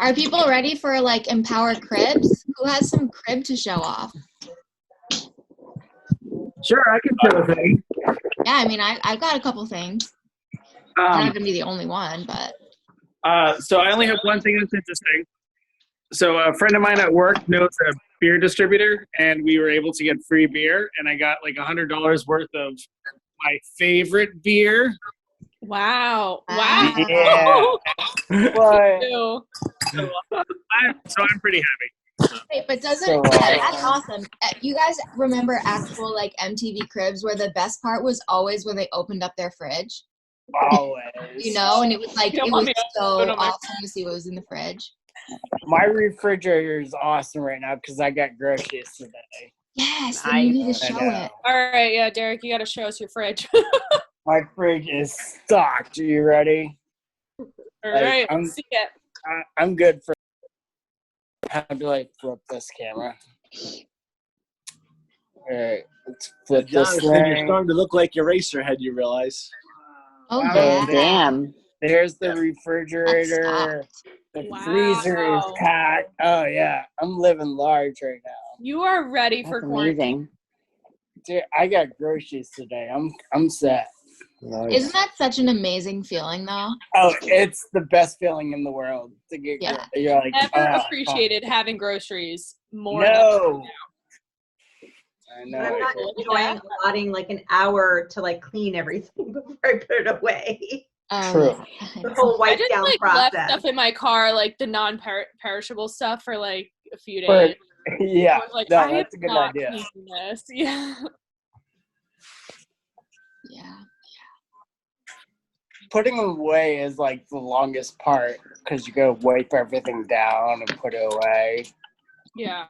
Are people ready for like Empower Cribs? Who has some crib to show off? Sure, I can show a thing. Yeah, I mean, I've got a couple things. I'm not gonna be the only one, but. So I only have one thing that's interesting. So a friend of mine at work knows a beer distributor, and we were able to get free beer, and I got like $100 worth of my favorite beer. Wow. Yeah. What? Ew. So I'm pretty happy. Wait, but doesn't So, that's awesome. You guys remember actual like MTV Cribs where the best part was always when they opened up their fridge? Always. You know, and it was like You don't it want was me to so open up my awesome to see what was in the fridge. My refrigerator is awesome right now because I got groceries today. Yes, then you need to I show know. it. All right, yeah, Derek, you got to show us your fridge. My fridge is stocked. Are you ready? All Like, right, I'm- let's see it. I'm good for. How do I flip this camera? All right, let's flip this Jonathan, you're thing. starting to look like Eraserhead, you realize. Oh Wow. yeah. Damn. There's the refrigerator. The Wow. freezer is packed. Oh yeah, I'm living large right now. You are ready for That's quarantine. amazing. Dude, I got groceries today. I'm set. Isn't that such an amazing feeling though? Oh, it's the best feeling in the world to get. Yeah. You're like, Never oh, appreciated having groceries more No. I I'm know. not Look at enjoying that. allotting like an hour to like clean everything before I put it away. True. The whole I wipe just down like left process. stuff in my car, like the non-perishable stuff, for like a few But days. yeah, I was like, no, I that's a am good not idea. cleaning this. Yeah. Yeah. Putting them away is like the longest part because you gotta wipe everything down and put it away. Yeah.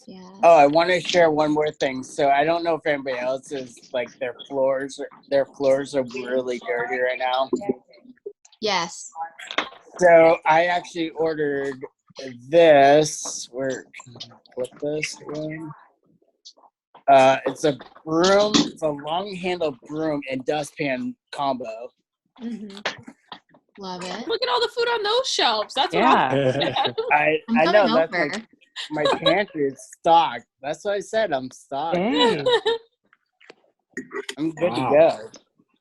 Yeah. Oh, I want to share one more thing. So I don't know if anybody else is like their floors are really dirty right now. Yes. So I actually ordered this. Where can I flip this again? It's a broom. It's a long-handled broom and dustpan combo. Mm-hmm. Love it. Look at all the food on those shelves. That's what Yeah. I I'm know coming that's over. like my pantry is stocked. That's what I said. I'm stocked. Dang. I'm good Wow. to go.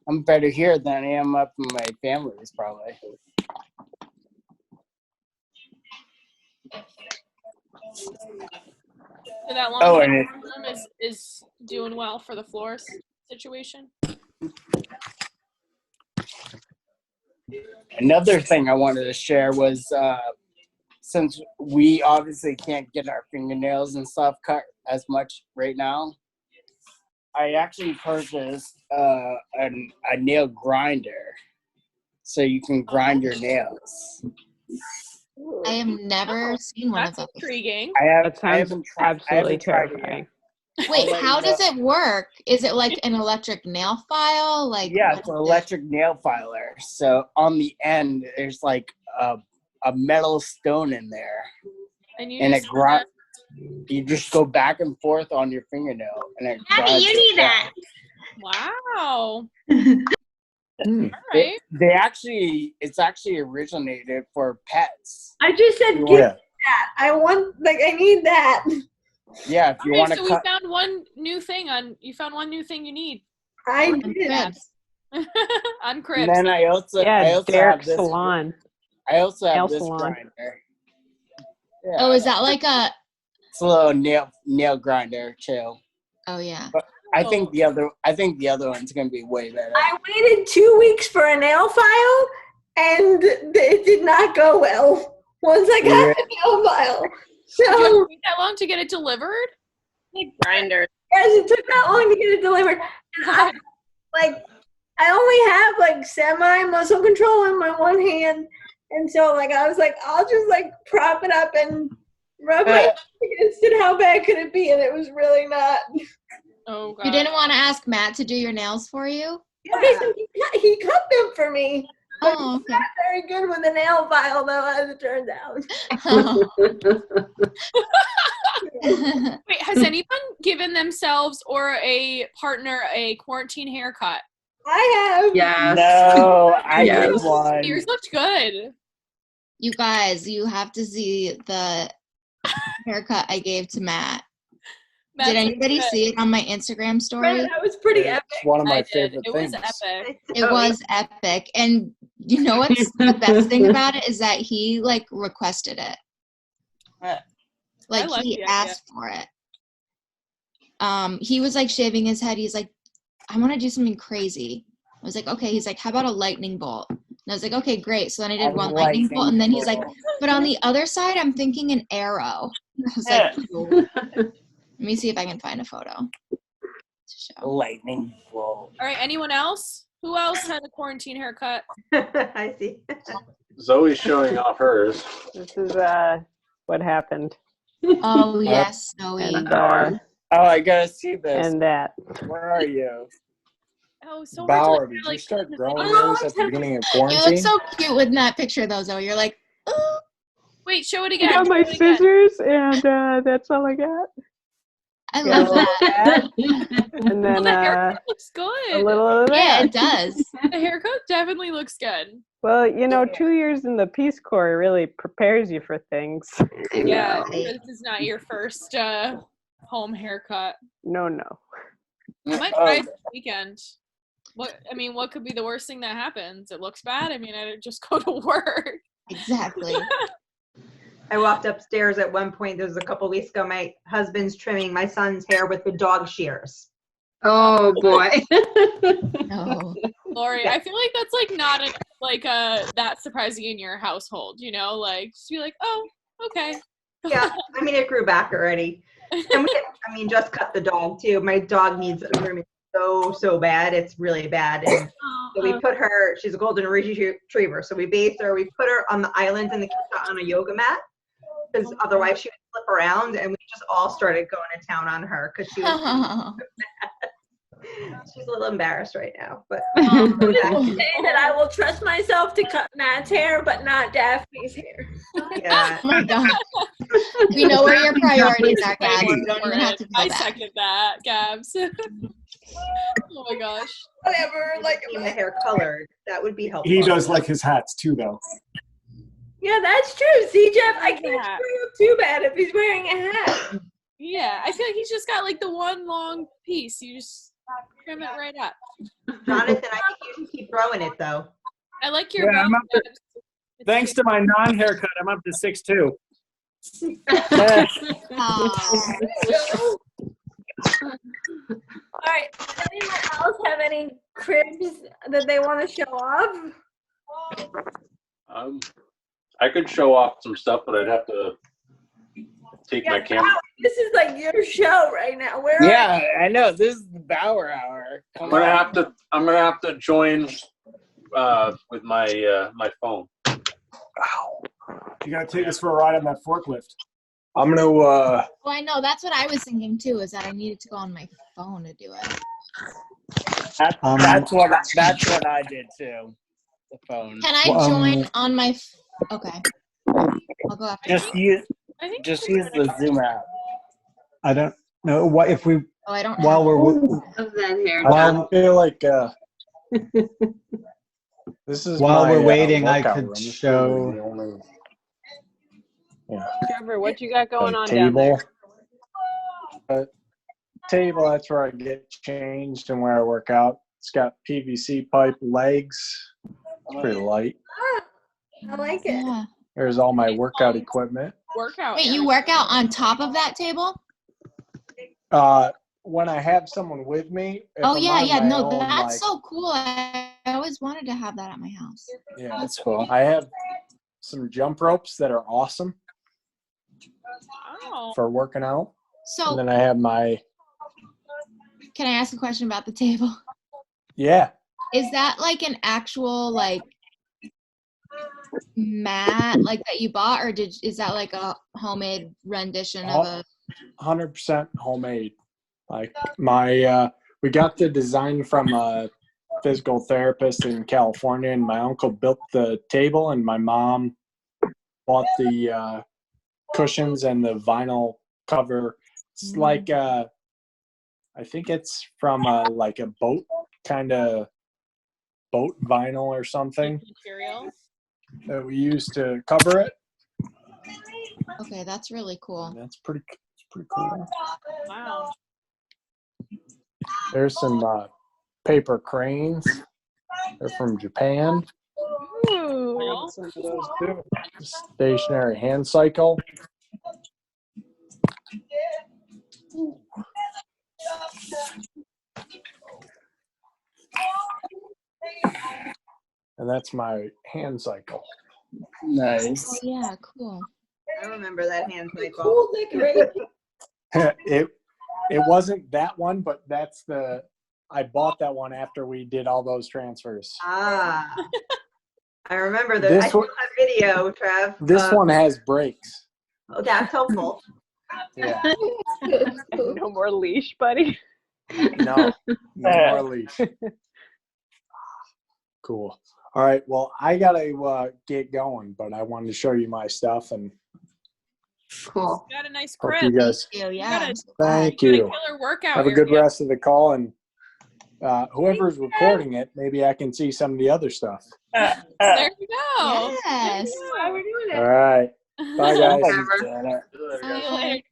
I'm better here than I am up in my family's probably. So that long Oh, and room is doing well for the floors situation. another thing I wanted to share was since we obviously can't get our fingernails and stuff cut as much right now, I actually purchased a nail grinder so you can grind your nails. I have never seen one of That's those. intriguing. That sounds haven't tried absolutely it yet. terrifying. Wait, I'll let how you does know. it work? Is it like an electric nail file? Like Yeah, what it's an is it? electric nail filer. So on the end, there's like a metal stone in there, And you and just it grinds. You just go back and forth on your fingernail, and it Abby, grinds you it need down. that. wow. Hmm. All right. It's actually originated for pets. I just said, You get want- that. I need that. Yeah, if All you right, want to so cut. you found one new thing you need I On did. cribs. on And Cribs. then I also have Derek's this. salon. I also have Nail this salon. grinder. Yeah, Oh, is that like a? it's a little nail grinder too. Oh yeah. I think the other one's gonna be way better. I waited 2 weeks for a nail file, and it did not go well once I got the nail file. Did you have So, to wait that long to get it delivered? grinder. Yes, it took that long to get it delivered. And I only have like semi muscle control in my one hand, and so like I was like, I'll just like prop it up and rub my against it. How bad could it be? And it was really not. Oh god. You didn't want to ask Matt to do your nails for you? Okay, so he cut them for me. But Oh, he's not very good with a nail file, though, as it turns out. okay. Wait, has anyone given themselves or a partner a quarantine haircut? I have. Yes. No, I Yes. did one. Yours looked good. You guys, you have to see the haircut I gave to Matt. Matt's Did anybody good. see it on my Instagram story? That was pretty epic. It's one of my I did. favorite It things. was epic. It was epic. And you know what's the best thing about it is that he like requested it. Like like he the idea. asked for it. He was like shaving his head. He's like, I want to do something crazy. I was like, okay. He's like, how about a lightning bolt? And I was like, okay, great. So then I did one lightning bolt, and then he's like, but on the other side, I'm thinking an arrow. I was like, cool. Let me see if I can find a photo to show. Lightning bolt. All right, anyone else? Who else had a quarantine haircut? I see. Zoe's showing off hers. This is what happened. Oh yes, Zoe. And Oh, I gotta see this. and that. Where are you? Oh, so Bauer, hard to, did you like, start put the growing video- yours at the beginning of You look quarantine? so cute with that picture though, Zoe. You're like, oh. Wait, show it I again. got my show it again. scissors, and that's all I got. I love that. And Well, then the haircut looks a good. little of Yeah, that. it does. The haircut definitely looks good. Well, 2 years in the Peace Corps really prepares you for things. Yeah, this is not your first home haircut. No. I might try it this weekend. What could be the worst thing that happens? It looks bad. I just go to work. Exactly. I walked upstairs at one point. There was a couple weeks ago. My husband's trimming my son's hair with the dog shears. Oh boy. No. Lori, I feel like that's like not that surprising in your household, like just be like, oh, okay. Yeah, it grew back already. And just cut the dog too. My dog needs a grooming so bad. It's really bad. And so we put her, she's a golden retriever. So we bathed her, we put her on the island in the kitchen on a yoga mat because otherwise she would flip around, and we just all started going to town on her because she was she's a little embarrassed right now. But Say that I will trust myself to cut Matt's hair, but not Daphne's hair. yeah. Oh my god. We know where your priorities are, Gabs. You don't even have to go I back. second that, Gabs. Oh my gosh. Whatever, like the hair colored, that would be helpful. He does like his hats too, though. Yeah, that's true. See, Jeff, I can't Yeah. screw up too bad if he's wearing a hat. Yeah, I feel like he's just got like the one long piece. You just trim it right up. Jonathan, I think you should keep growing it though. I like your Yeah, I'm bow, up to- Gabs. It's Thanks cute. to my non-haircut, I'm up to 6'2". Oh. All right. Does anyone else have any cribs that they want to show off? I could show off some stuff, but I'd have to take my camera. Wow, this is like your show right now. Where Yeah, I know. This is the Bauer Hour. I'm gonna have to join with my my phone. You gotta take us for a ride on that forklift. I'm gonna Well, I know. That's what I was thinking too, is that I needed to go on my phone to do it. That's what I did too. The phone. Can I join on my okay. I'll go after Just you. use the Zoom app. I don't know what if we Oh, I don't while have we're Love that hair. while I feel like this is While my, we're waiting, I workout could room. This is show- the only, Trevor, what you got going on table. down there? Table, that's where I get changed and where I work out. It's got PVC pipe legs. It's pretty light. I like it. Yeah. There's all my workout equipment. Workout. Wait, you work out on top of that table? When I have someone with me. If Oh I'm yeah, on yeah. my No, own, that's like, so cool. I always wanted to have that at my house. yeah. That's cool. I have some jump ropes that are awesome Oh. for working out. So And then I have my, can I ask a question about the table? yeah. Is that like an actual like mat like that you bought, or is that like a homemade rendition of a 100% homemade. Like we got the design from a physical therapist in California, and my uncle built the table, and my mom bought the cushions and the vinyl cover. It's like I think it's from like a boat kind of boat vinyl or something Material. that we use to cover it. Okay, that's really cool. That's pretty cool. Wow. There's some paper cranes. They're from Japan. Ooh. Cool. Some of those too. Stationary hand cycle. And that's my hand cycle. Nice. Oh, yeah, cool. I remember that hand cycle. Cool decoration. It wasn't that one, but that's I bought that one after we did all those transfers. Ah. I remember that. This I saw one- that video, Trev. This one has brakes. Oh, that's helpful. Yeah. No more leash, buddy. No more leash. Cool. All right. Well, I gotta get going, but I wanted to show you my stuff and Cool. You got a nice hope crib. you guys. Yeah, You got a Thank you. you. Got a killer workout. Have a good area. rest of the call, and whoever's recording it, maybe I can see some of the other stuff. There you go. Yes. Why we're doing it. All right. Bye, guys. See you later.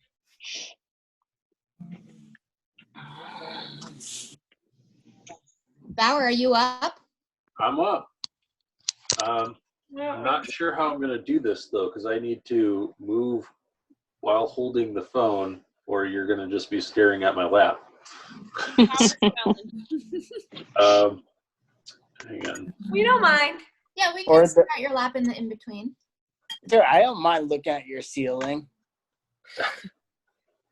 Bauer, are you up? I'm up. I'm not sure how I'm going to do this, though, because I need to move while holding the phone, or you're going to just be staring at my lap. Hang on. We don't mind. Yeah, we Or can the- start your lap in between. Dude, I don't mind looking at your ceiling.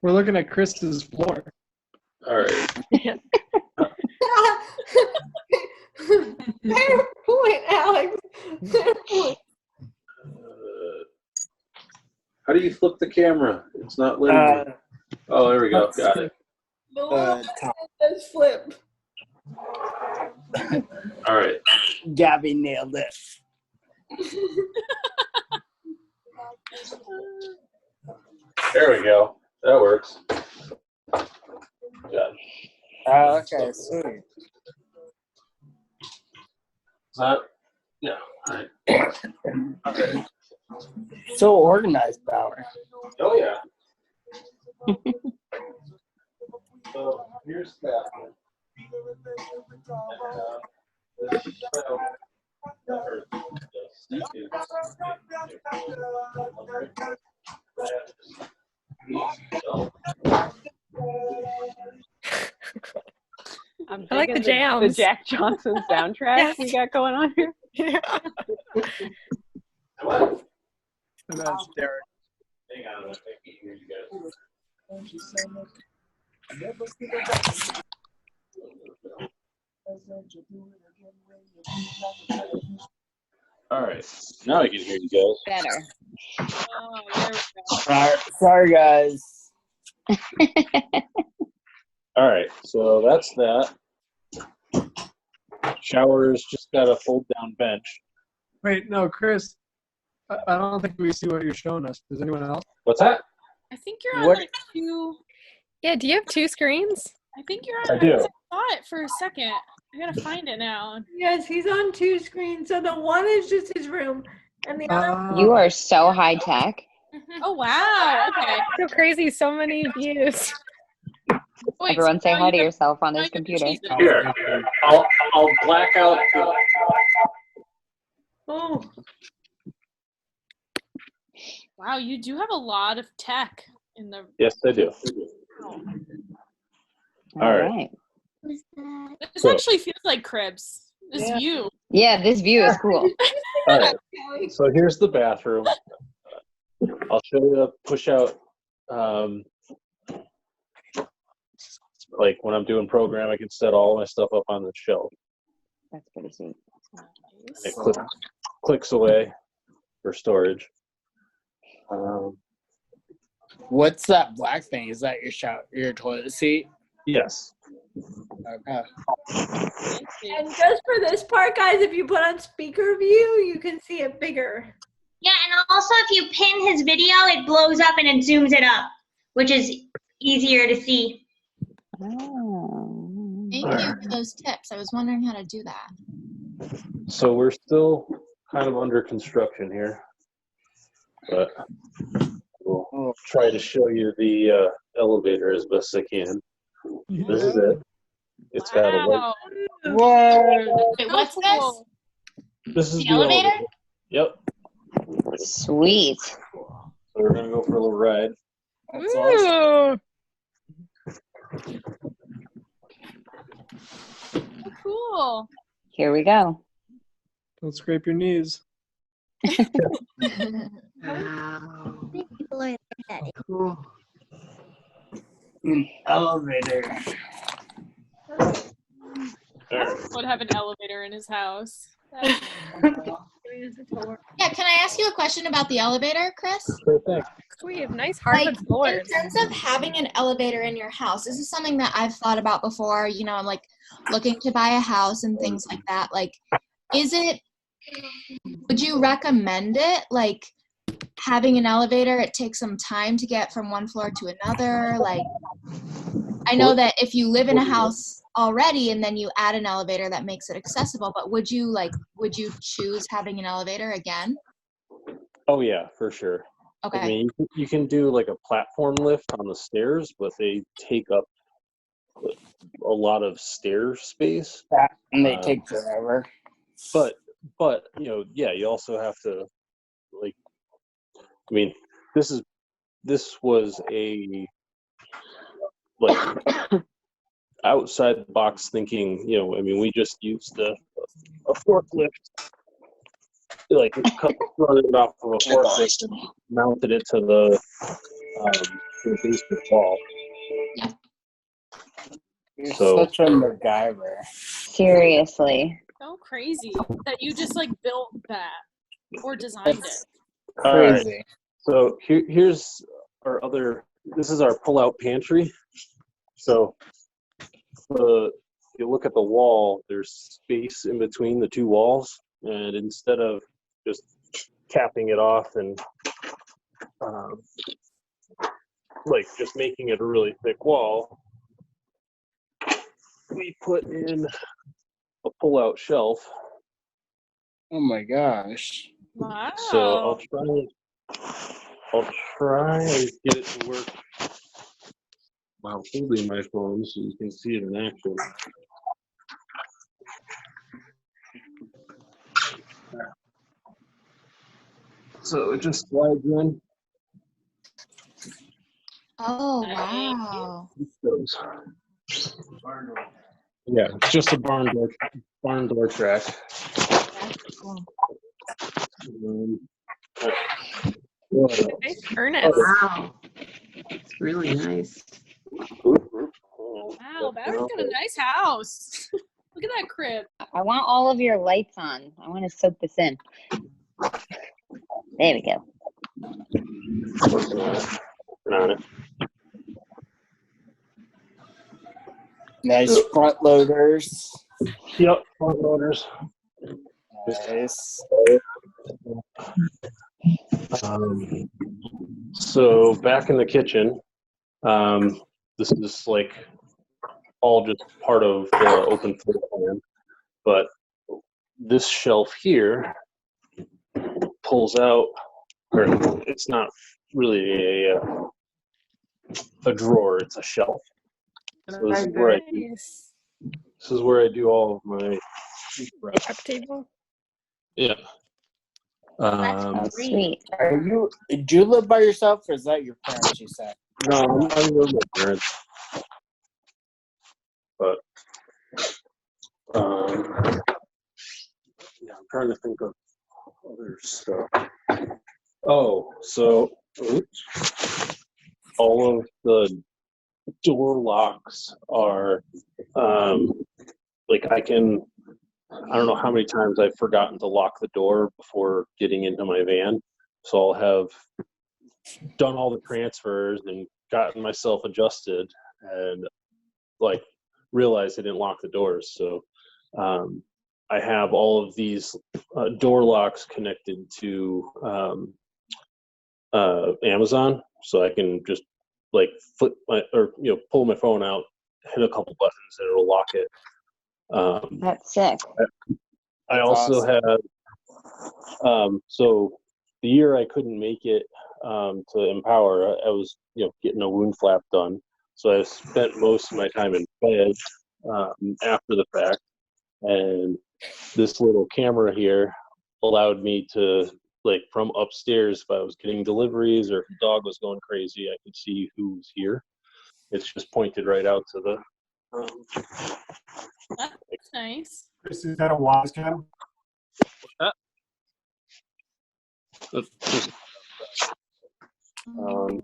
We're looking at Chris's floor. All right. Fair point, Alex. Fair point. How do you flip the camera? It's not letting me. Oh, there we go. Got it. The one that says flip. All right. Gabby nailed it. There we go. That works. Got it. Okay, sweet. Is that? Yeah. All right. Okay. So organized, Bauer. Oh, yeah. So here's that one. I like the The jams. Jack Johnson soundtrack we got going on here. What? And that's Derek. Hang on a minute. I can't hear you guys. All right. Now I can hear you guys. Better. Oh, there we go. Sorry, guys. All right. So that's that. Shower's just got a fold down bench. Wait, no, Chris. I don't think we see what you're showing us. Does anyone else? What's that? I think you're on What- like two. Yeah, do you have two screens? I think you're on. I do. I saw it for a second. I gotta find it now. Yes, he's on two screens. So the one is just his room, and the other. You are so high tech. Oh wow. Okay. So crazy, so many views. Wait, Everyone so say now hi to you yourself on now this you can computer. choose it. Here. I'll black out. Oh, Wow, you do have a lot of tech in the. Yes, I do. All right. This So- actually feels like Cribs. This view. Yeah, this view is cool. All right. So here's the bathroom. I'll show you the push out. Like when I'm doing program, I can set all my stuff up on the shelf. That's pretty sweet. It clicks away for storage. What's that black thing? Is that your toilet seat? Yes. Okay. and just for this part, guys, if you put on speaker view, you can see it bigger. Yeah, and also if you pin his video, it blows up and it zooms it up, which is easier to see. Thank you for those tips. I was wondering how to do that. So we're still kind of under construction here, but we'll try to show you the elevator as best I can. This is it. It's got a light. What? Wait, what's this? This is The elevator? Yep. Sweet. So we're gonna go for a little ride. That's awesome. Cool. Here we go. Don't scrape your knees. Wow. Cool. An elevator. Would have an elevator in his house. Yeah, can I ask you a question about the elevator, Chris? We have nice Like, hardwood in floors. terms of having an elevator in your house, this is something that I've thought about before. You know, I'm like looking to buy a house and things like that. Like, would you recommend it? Like, having an elevator, it takes some time to get from one floor to another. Like, I know that if you live in a house already and then you add an elevator, that makes it accessible. But would you choose having an elevator again? Oh yeah, for sure. Okay. I mean, you can do like a platform lift on the stairs, but they take up a lot of stair space. And they take forever. But you know, yeah, you also have to like. I mean, this was a like outside the box thinking. You know, I mean, we just used a forklift. Like running it off of a forklift and mounted it to the basement wall. Yeah. You're So- such a MacGyver. Seriously. So crazy that you just like built that or designed it. All right. Crazy. So here's our other. This is our pull-out pantry. So if you look at the wall, there's space in between the two walls, and instead of just capping it off and like just making it a really thick wall, we put in a pull-out shelf. Oh my gosh. Wow. So I'll try and get it to work while holding my phone so you can see it in action. So it just slides in. Oh, wow. Goes. Yeah, it's just a barn door track. Nice furnace. Wow. It's really nice. Wow, Bowers got a nice house. Look at that crib. I want all of your lights on. I want to soak this in. There we go. On it. Nice front loaders. Yep, front loaders. Nice. So back in the kitchen, this is like all just part of the open floor plan, but this shelf here pulls out, or it's not really a drawer, it's a shelf. So this is where I do all of my Prep table. yeah. Oh, sweet. Do you live by yourself, or is that your parents? You said. No, I'm with my parents. But yeah, I'm trying to think of other stuff. Oh, so all of the door locks are like I don't know how many times I've forgotten to lock the door before getting into my van. So I'll have done all the transfers and gotten myself adjusted and like realized I didn't lock the doors. So I have all of these door locks connected to Amazon, so I can just like pull my phone out, hit a couple buttons, and it'll lock it. That's sick. I That's also awesome. had so the year I couldn't make it to Empower, I was getting a wound flap done. So I spent most of my time in bed after the fact, and this little camera here allowed me to, like, from upstairs, if I was getting deliveries or if the dog was going crazy, I could see who was here. It's just pointed right out to the. That's nice. Chris, is that a wise cam? That's just, I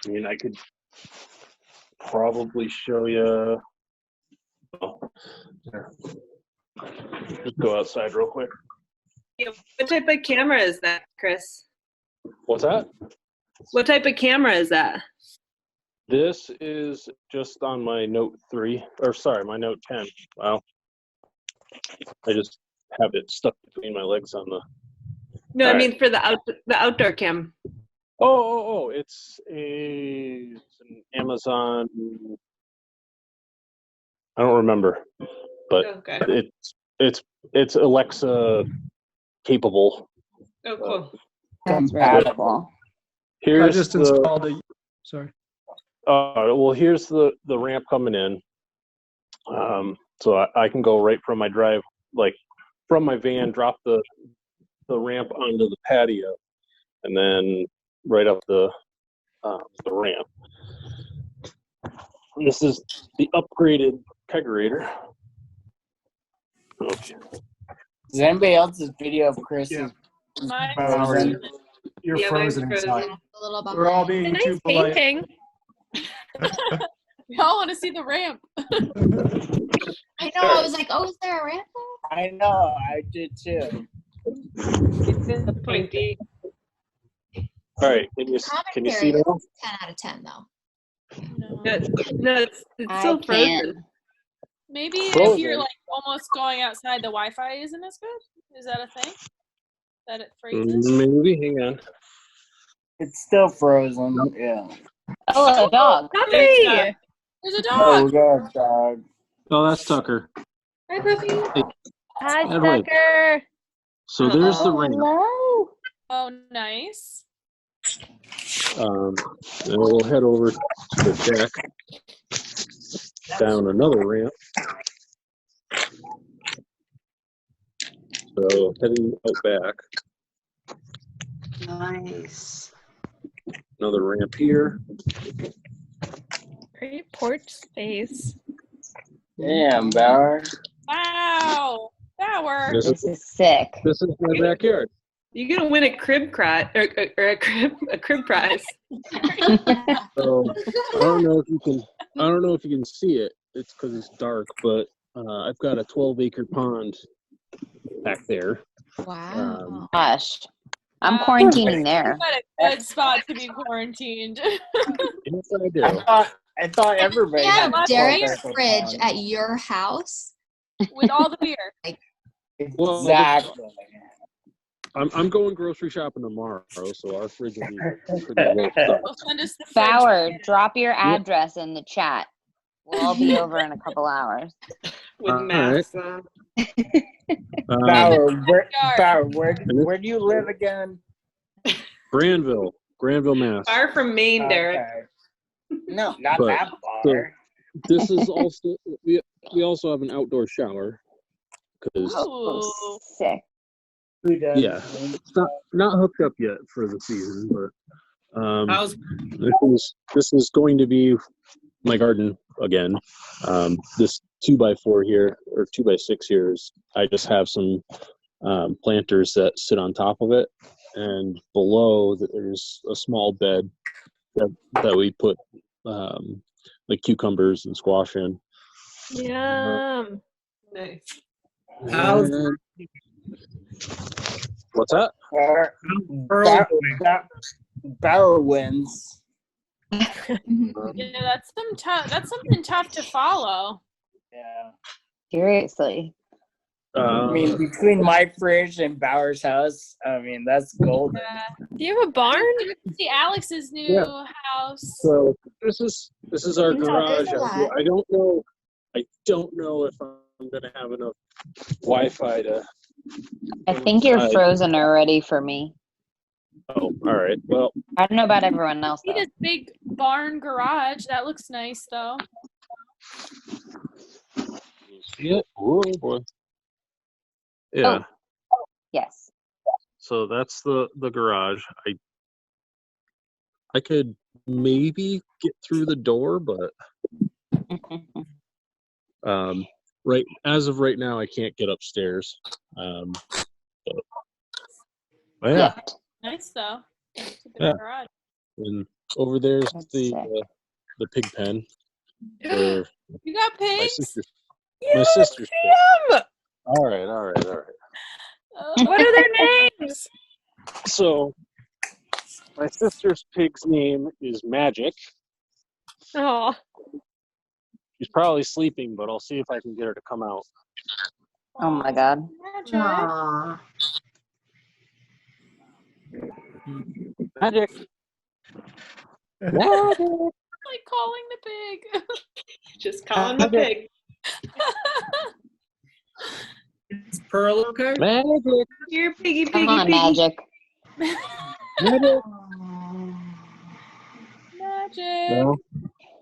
mean, I could probably show you. Oh, there. Just go outside real quick. Yeah, what type of camera is that, Chris? What's that? What type of camera is that? This is just on my Note 3, or sorry, my Note 10. Wow. I just have it stuck between my legs on the. No, I All mean right. for the outdoor cam. Oh! It's an Amazon. I don't remember, but Okay. it's Alexa capable. Oh, cool. That's really cool. Here's I just the. installed a. Sorry. Well, here's the ramp coming in. So I can go right from my drive, like from my van, drop the ramp onto the patio, and then right up the ramp. This is the upgraded kegerator. Okay. Is anybody else's video of Chris? Yeah. Mine's Frozen? You're Yeah, frozen mine's inside. frozen. A little We're all behind. being Nice too polite. painting. We all want to see the ramp. I know. I was like, oh, is there a ramp there? I know, I did too. It's pointy. All right. Can you see Commentary now? is 10 out of 10, though. No, it's I still can't. frozen. Maybe if Frozen. you're like almost going outside, the Wi-Fi isn't as good. Is that a thing? That it freezes? Maybe. Hang on. It's still frozen. Yeah. Oh, a dog. Puppy! There's a Oh, dog. we got a dog. Oh, that's Tucker. Hi, puppy. Hi, Edward. Tucker. So there's the ramp. Hello. Oh, nice. And we'll head over to the deck, down another ramp. So heading out back, Nice. another ramp here. Great porch space. Damn, Bauer. Wow. That worked. This is sick. This is my backyard. You're gonna win a crib prize or a crib prize. So I don't know if you can see it. It's because it's dark, but I've got a 12-acre pond back there. Wow. Gosh. I'm quarantining there. You got a good spot to be quarantined. Yes, I do. I thought everybody You had have a Derek's 12-acre fridge pond. at your house? With all the beer. Well, Exactly. I'm going grocery shopping tomorrow, so our fridge will be pretty well stocked. Well, send us the fridge. Bauer, drop your address in the chat. We'll all be over in a couple hours. With All masks on. Bauer, Backyard. where do you live again? Granville, Mass. Far from Maine, Derek. Okay. No, not But- that far. This is also we also have an outdoor shower because Ooh. Sick. Who does? yeah, it's not hooked up yet for the season, but How's this is going to be my garden again. This 2x4 here or 2x6 here is I just have some planters that sit on top of it, and below there's a small bed that we put like cucumbers and squash in. Yum. Nice. How's What's that? Bauer wins. Yeah, that's something tough to follow. Yeah. Seriously. I mean, between my fridge and Bauer's house, I mean, that's golden. Do you have a barn? See Alex's new house. So this is our Yeah, garage. there's a lot. I don't know if I'm gonna have enough Wi-Fi to. I think you're frozen already for me. Oh, all right. Well, I don't know about everyone else See though. this big barn garage. That looks nice, though. see it? Oh boy. Yeah. Oh, yes. So that's the garage. I could maybe get through the door, but right as of right now, I can't get upstairs. But yeah. Nice, though. It's a big Yeah. garage. And over there's the pig pen. For You got my pigs? sister's. My sister's. Pig. All right. What are their names? So, my sister's pig's name is Magic. Oh. She's probably sleeping, but I'll see if I can get her to come out. Oh my God. Aww. Magic. Like calling the pig. Just calling the pig. Is Pearl okay? Magic. You're piggy, Come on, piggy. Magic. Magic. Magic. No.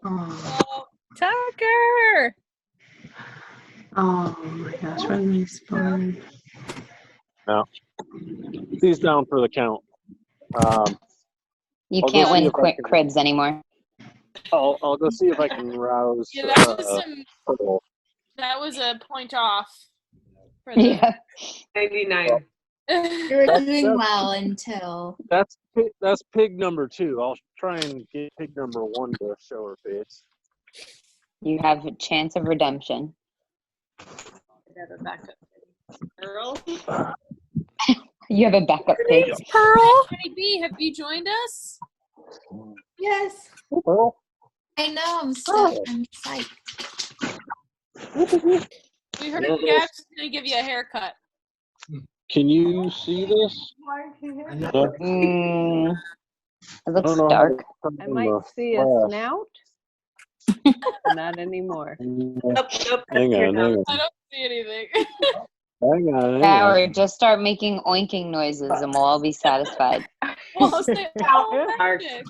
Oh, Tucker. Oh my gosh, when we spawn. No. She's down for the count. You I'll go can't see win if I can- cribs anymore. I'll go see if I can rouse. yeah, that was Pearl. that was a point off. For the, Yeah. 99. You were doing well until. That's pig number 2. I'll try and get pig number 1 to show her face. You have a chance of redemption. I have a backup. Earl? You have a backup pig. Pearl. Hey, B, have you joined us? Yes. Pearl. I know. I'm so I'm psyched. We heard Gab's going to give you a haircut. Can you see this? It looks know how dark. to I turn might the see a flash. snout. Not anymore. Nope. Hang on. I don't see anything. Hang on. Howard, just start making oinking noises and we'll all be satisfied. Well, I'll say, oh, Dark. Magic.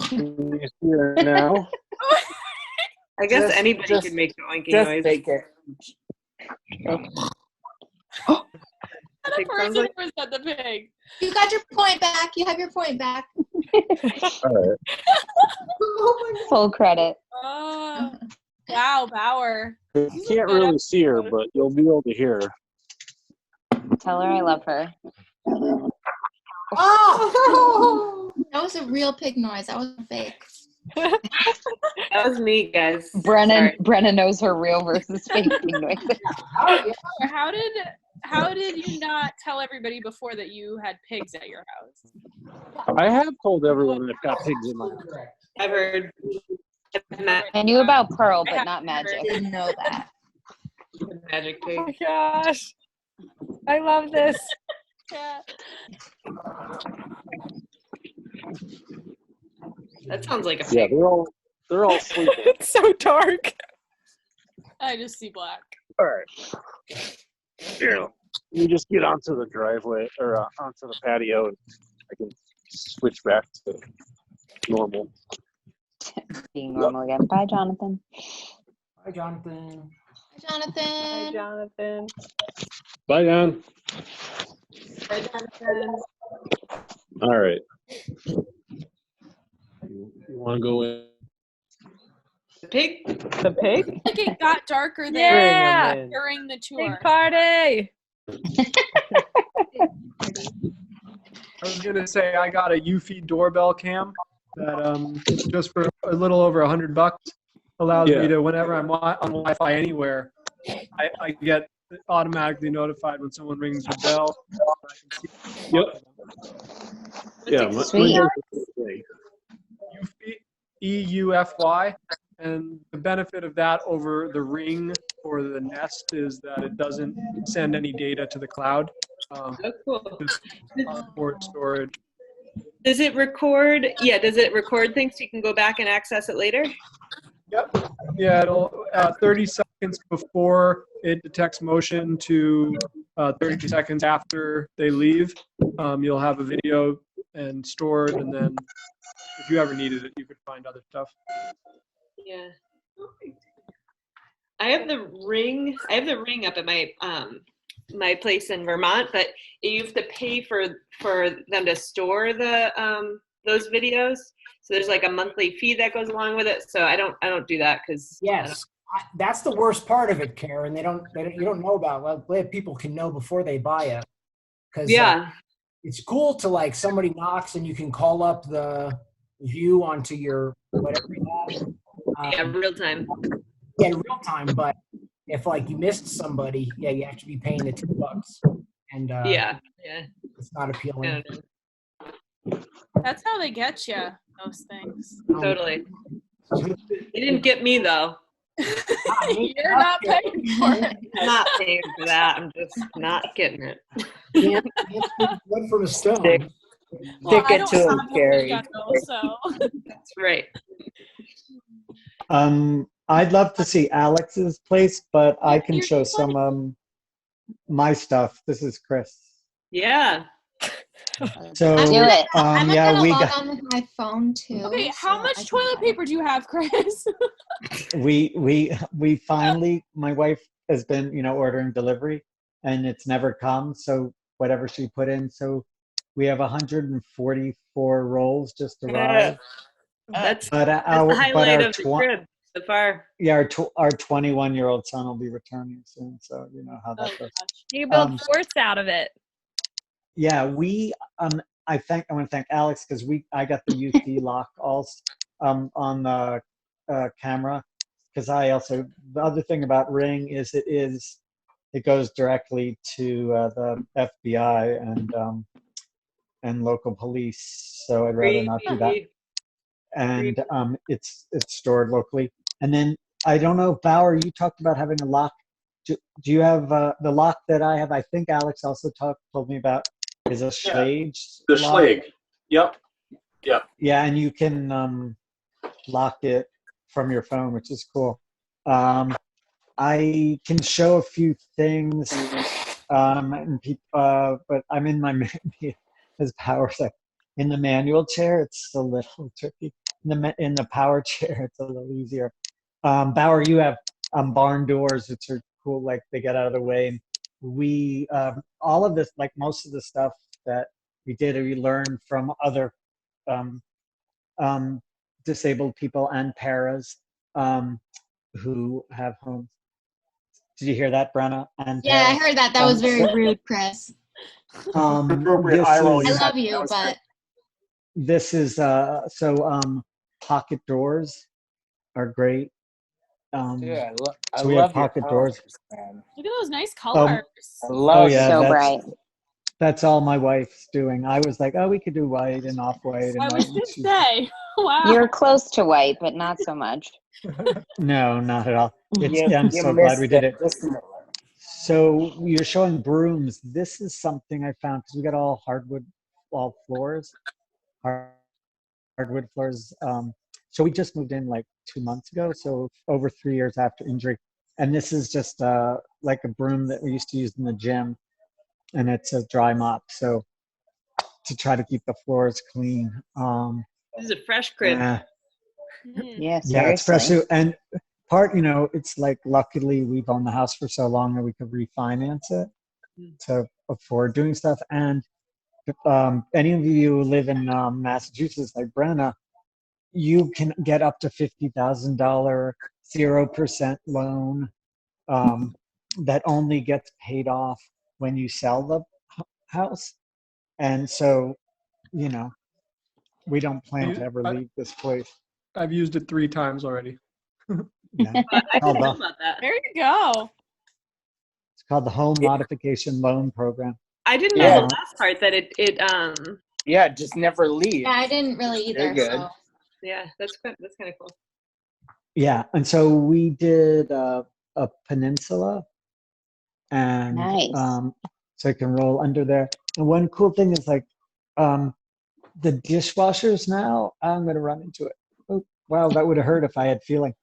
Can you see it now? I guess Just- anybody just- can make the oinking Just noise. fake it. The Pig sounds person like- who said the pig. You got your point back. You have your point back. All right. Full credit. Wow, Bauer. You can't really see her, but you'll be able to hear her. Tell her I love her. Oh! That was a real pig noise. That wasn't fake. That was me, guys. Brenna knows her real versus fake pig noises. How did you not tell everybody before that you had pigs at your house? I have told everyone I've got pigs in my house. I've heard. I knew about Pearl, but I not Magic. Didn't know that. Magic Oh my pig. gosh. I love this. Yeah. That sounds like a Yeah, pig. they're all sleeping. It's so dark. I just see black. All right. Here, you just get onto the driveway or onto the patio, and I can switch back to normal. Being normal again. Bye, Jonathan. Hi, Jonathan. Hi, Jonathan. Hi, Jonathan. Bye, John. Hi, Jonathan. All right. You want to go in? The pig? The pig? Like it got darker there Yeah. during the tour. Pig party. I was gonna say I got a Eufy doorbell cam that just for a little over $100 allows Yeah. me to, whenever I'm on Wi-Fi anywhere, I get automatically notified when someone rings the bell. Yep. Yeah. Sweet. Eufy, EUFY, and the benefit of that over the Ring or the Nest is that it doesn't send any data to the cloud. Oh, cool. Just onboard storage. Does it record? Yeah, does it record things so you can go back and access it later? Yep. Yeah, it'll 30 seconds before it detects motion to 30 seconds after they leave. You'll have a video and stored, and then if you ever needed it, you could find other stuff. Yeah. I have the ring. I have the ring up at my my place in Vermont, but you have to pay for them to store the those videos. So there's like a monthly fee that goes along with it. So I don't do that because Yes, that's the worst part of it, Karen. You don't know about. Well, glad people can know before they buy it. Because it's cool to like somebody knocks and you can call up the view onto your whatever you have. Yeah, real time. Yeah, real time. But if like you missed somebody, yeah, you have to be paying the $2, and yeah, it's not appealing. That's how they get you. Those things. Totally. They didn't get me though. You're not paying for it. I'm not paying for that. I'm just not getting it. Can't wood from a stone. Stick it to him, Carrie. That's right. I'd love to see Alex's place, but I can show some my stuff. This is Chris. Yeah. So I'm yeah, gonna we log got on with my phone too. Okay, how much toilet paper do you have, Chris? we finally, my wife has been ordering delivery, and it's never come. So whatever she put in, so we have 144 rolls just arrived. That's But the highlight of the tw- crib so far. Yeah, our 21-year-old son will be returning soon, so you know how that goes. You build forts out of it. Yeah, we I want to thank Alex because I got the UT lock also on the camera, because the other thing about Ring is it goes directly to the FBI and local police, so I'd rather not do that. And it's stored locally. And then I don't know, Bauer, you talked about having a lock. Do you have the lock that I have? I think Alex also told me about is a Schlage. The lock. Schlage. Yep. Yeah, and you can lock it from your phone, which is cool. I can show a few things, but I'm in my as Power's like in the manual chair. It's a little tricky. In the power chair, it's a little easier. Bauer, you have barn doors, which are cool. Like they get out of the way. And we all of this, like most of the stuff that we learned from other disabled people and paras who have homes. Did you hear that, Brenna? And yeah, I heard that. That was very rude, Chris. Appropriate eye roll. I love you, but this is pocket doors are great. Yeah, I so we love have pocket your doors. colors, man. Look at those nice colors. I love so bright. That's all my wife's doing. I was like, we could do white and off-white. And I was just say, wow. You're close to white, but not so much. No, not at all. I'm so glad we did it. So you're showing brooms. This is something I found because we got all hardwood floors, hardwood floors. So we just moved in like 2 months ago, so over 3 years after injury. And this is just like a broom that we used to use in the gym, and it's a dry mop. So to try to keep the floors clean. This is a fresh crib. Yeah, it's fresh too. And part, it's like luckily we've owned the house for so long that we could refinance it to afford doing stuff. And any of you who live in Massachusetts, like Brenna, you can get up to $50,000 0% loan that only gets paid off when you sell the house. And so, we don't plan to ever leave this place. I've used it 3 times already. Yeah. I didn't know about that. There you go. It's called the Home Modification Loan Program. I didn't know the last part that it yeah, just never leave. Yeah, I didn't really either. So. Yeah, that's kind of cool. Yeah, and so we did a peninsula, and nice. So it can roll under there. And one cool thing is like the dishwashers now. I'm going to run into it. Oh, wow, that would have hurt if I had feeling.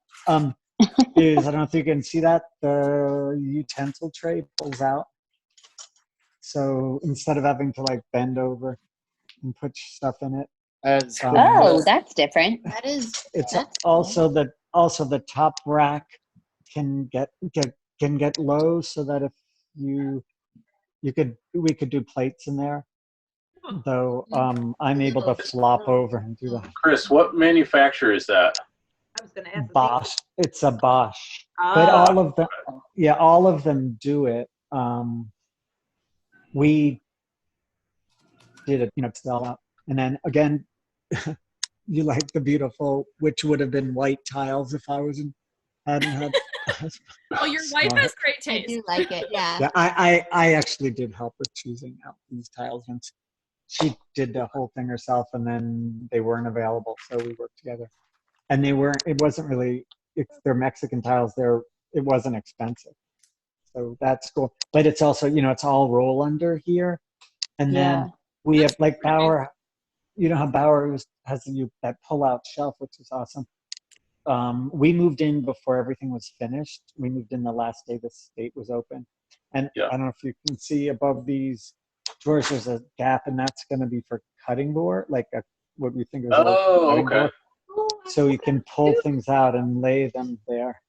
is, I don't know if you can see that, the utensil tray pulls out. So instead of having to like bend over and put stuff in it. Oh, that's different. That is. It's That's also the top rack can get low, so that if we could do plates in there. Though I'm able to flop over and do that. Chris, what manufacturer is that? I was going to ask. Bosch. It's a Bosch. Oh. But all of them do it. We did it, sell out. And then again, you like the beautiful, which would have been white tiles if I hadn't had. Oh, your wife has great taste. I do like it. Yeah. Yeah, I actually did help with choosing out these tiles once. She did the whole thing herself, and then they weren't available, so we worked together. And it wasn't really, if they're Mexican tiles, it wasn't expensive. So that's cool. But it's also, it's all roll under here. And then we have like Bauer, how Bauer has that pull-out shelf, which is awesome. We moved in before everything was finished. We moved in the last day the state was open. And I don't know if you can see above these drawers, there's a gap, and that's going to be for cutting board, like what we think is a cutting board. So you can pull things out and lay them there.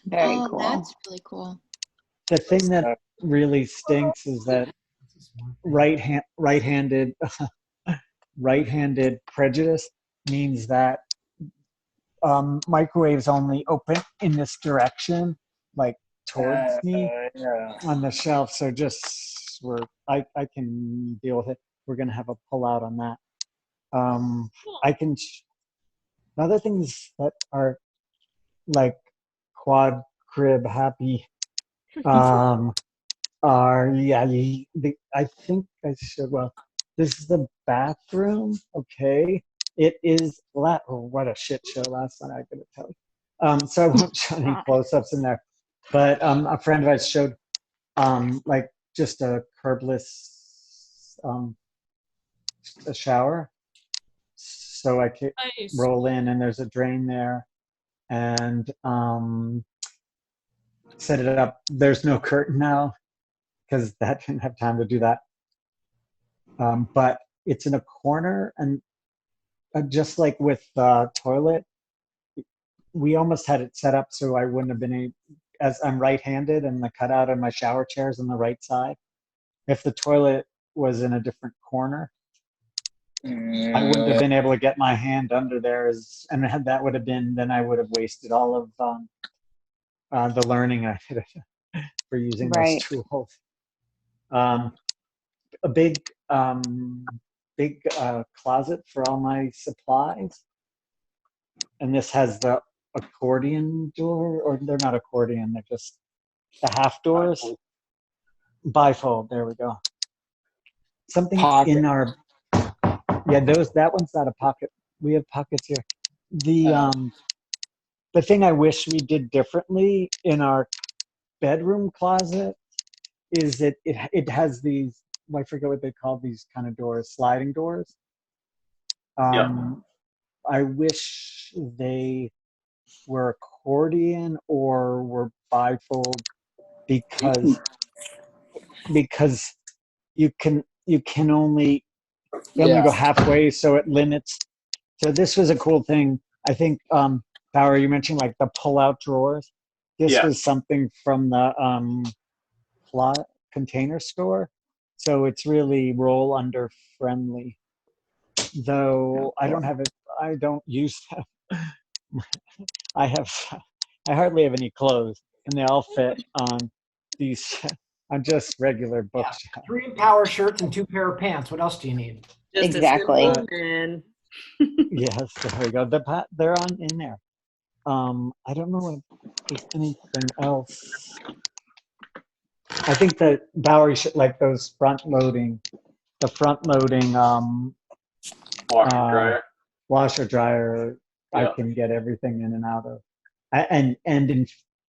Very cool. That's really cool. The thing that really stinks is that right-handed prejudice means that microwaves only open in this direction, like towards me on the shelf. So I can deal with it. We're gonna have a pull out on that. Other things that are like quad crib happy are I think I should. Well, this is the bathroom. Okay. It is what a shit show last night, I gotta tell you. So I won't show any close-ups in there. But a friend of ours showed like just a curbless a shower. So I could roll in, and there's a drain there, and set it up. There's no curtain now because that didn't have time to do that. But it's in a corner, and just like with the toilet, we almost had it set up so I wouldn't have been as I'm right-handed, and the cutout of my shower chair is on the right side. If the toilet was in a different corner, I wouldn't have been able to get my hand under there, and that would have been, then I would have wasted all of the learning I did for using those tools. A big closet for all my supplies, and this has the accordion door, or they're not accordion, they're just the half doors. Bifold, there we go. Something pocket. In our that one's not a pocket. We have pockets here. The thing I wish we did differently in our bedroom closet is it has these, I forget what they call these kind of doors, sliding doors. I wish they were accordion or were bifold, because you can only go halfway, so it limits. So this was a cool thing. I think Bauer, you mentioned like the pull-out drawers. This was something from the Container Store, so it's really roll under friendly. Though I don't have it. I don't use them. I hardly have any clothes, and they all fit on these. On just regular bookshelves. 3 Empower shirts and 2 pair of pants. What else do you need? Just exactly. Yes, there we go. They're on in there. I don't know if there's anything else. I think that Bowery should like those front loading washer dryer. I can get everything in and out of.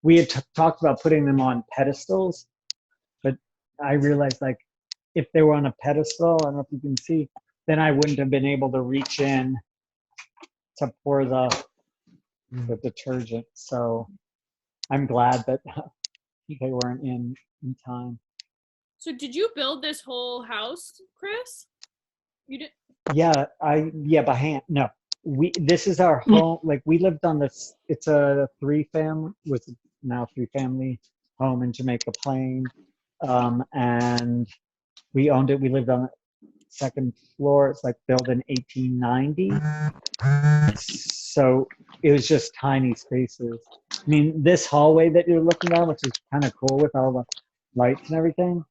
We had talked about putting them on pedestals, but I realized like if they were on a pedestal, I don't know if you can see, then I wouldn't have been able to reach in to pour the detergent. So I'm glad that they weren't in time. So did you build this whole house, Chris? You did. Yeah, by hand. No, this is our home. Like we lived on this. It's a three family home in Jamaica Plain, and we owned it. We lived on the second floor. It's like built in 1890. So it was just tiny spaces. I mean, this hallway that you're looking at, which is kind of cool with all the lights and everything.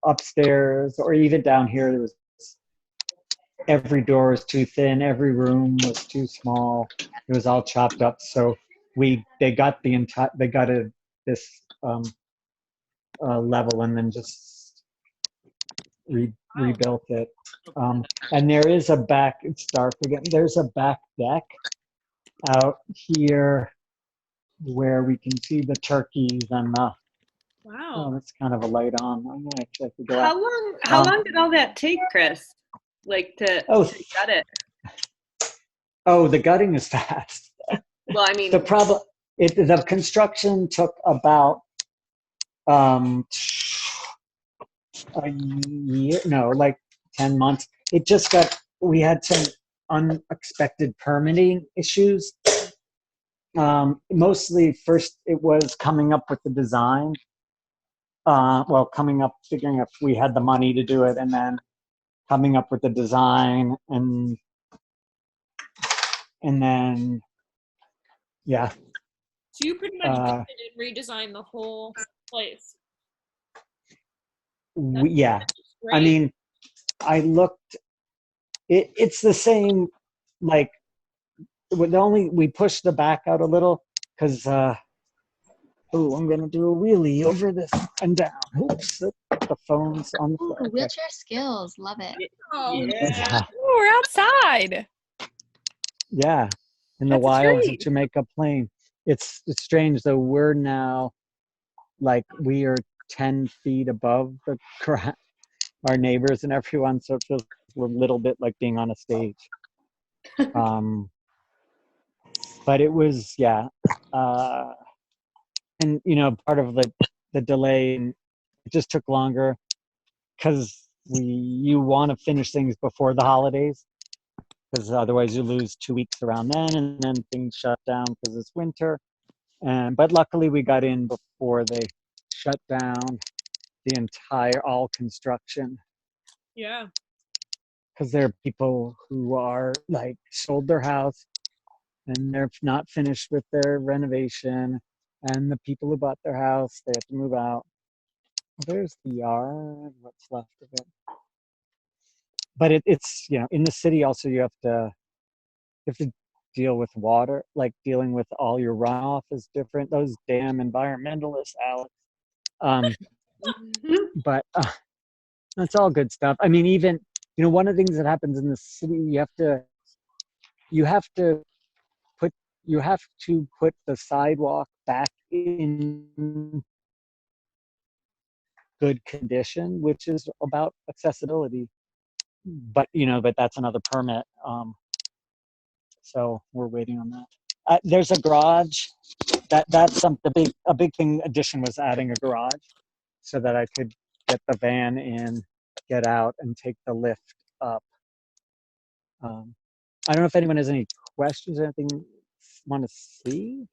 Upstairs or even down here, there was every door was too thin, every room was too small. It was all chopped up. So they got this level and then just rebuilt it. And there is a back. It's dark again. There's a back deck out here where we can see the turkeys and wow. Oh, that's kind of a light on. I'm gonna check the door. How long did all that take, Chris? Like to gut it? Oh, the gutting is fast. Well, I mean, the construction took about a year, no, like 10 months. We had some unexpected permitting issues. Mostly first it was coming up with the design. Figuring if we had the money to do it, and then coming up with the design, and then, yeah. So you pretty much built it and redesigned the whole place. Yeah. I mean, I looked, it's the same, like, we pushed the back out a little, because, I'm going to do a wheelie over this and down. Oops, the phone's on the floor. Okay. Wheelchair skills, love it. Oh, Yeah. Oh, we're outside. Yeah, in the That's a wilds of treat. Jamaica Plain. It's strange though. We're now, like, we are 10 feet above our neighbors and everyone, so it feels a little bit like being on a stage. But it was, yeah. And, part of the delay, it just took longer because you want to finish things before the holidays, because otherwise you lose 2 weeks around then, and then things shut down because it's winter. But luckily we got in before they shut down all construction. Yeah. Because there are people who are like sold their house and they're not finished with their renovation, and the people who bought their house, they have to move out. There's the yard, what's left of it. But it's in the city also you have to deal with water, like dealing with all your runoff is different. Those damn environmentalists, Alex. But that's all good stuff. I mean, even one of the things that happens in the city, you have to put the sidewalk back in good condition, which is about accessibility. But that's another permit. So we're waiting on that. There's a garage. That's a big thing. Addition was adding a garage so that I could get the van in, get out, and take the lift up. I don't know if anyone has any questions or anything want to see.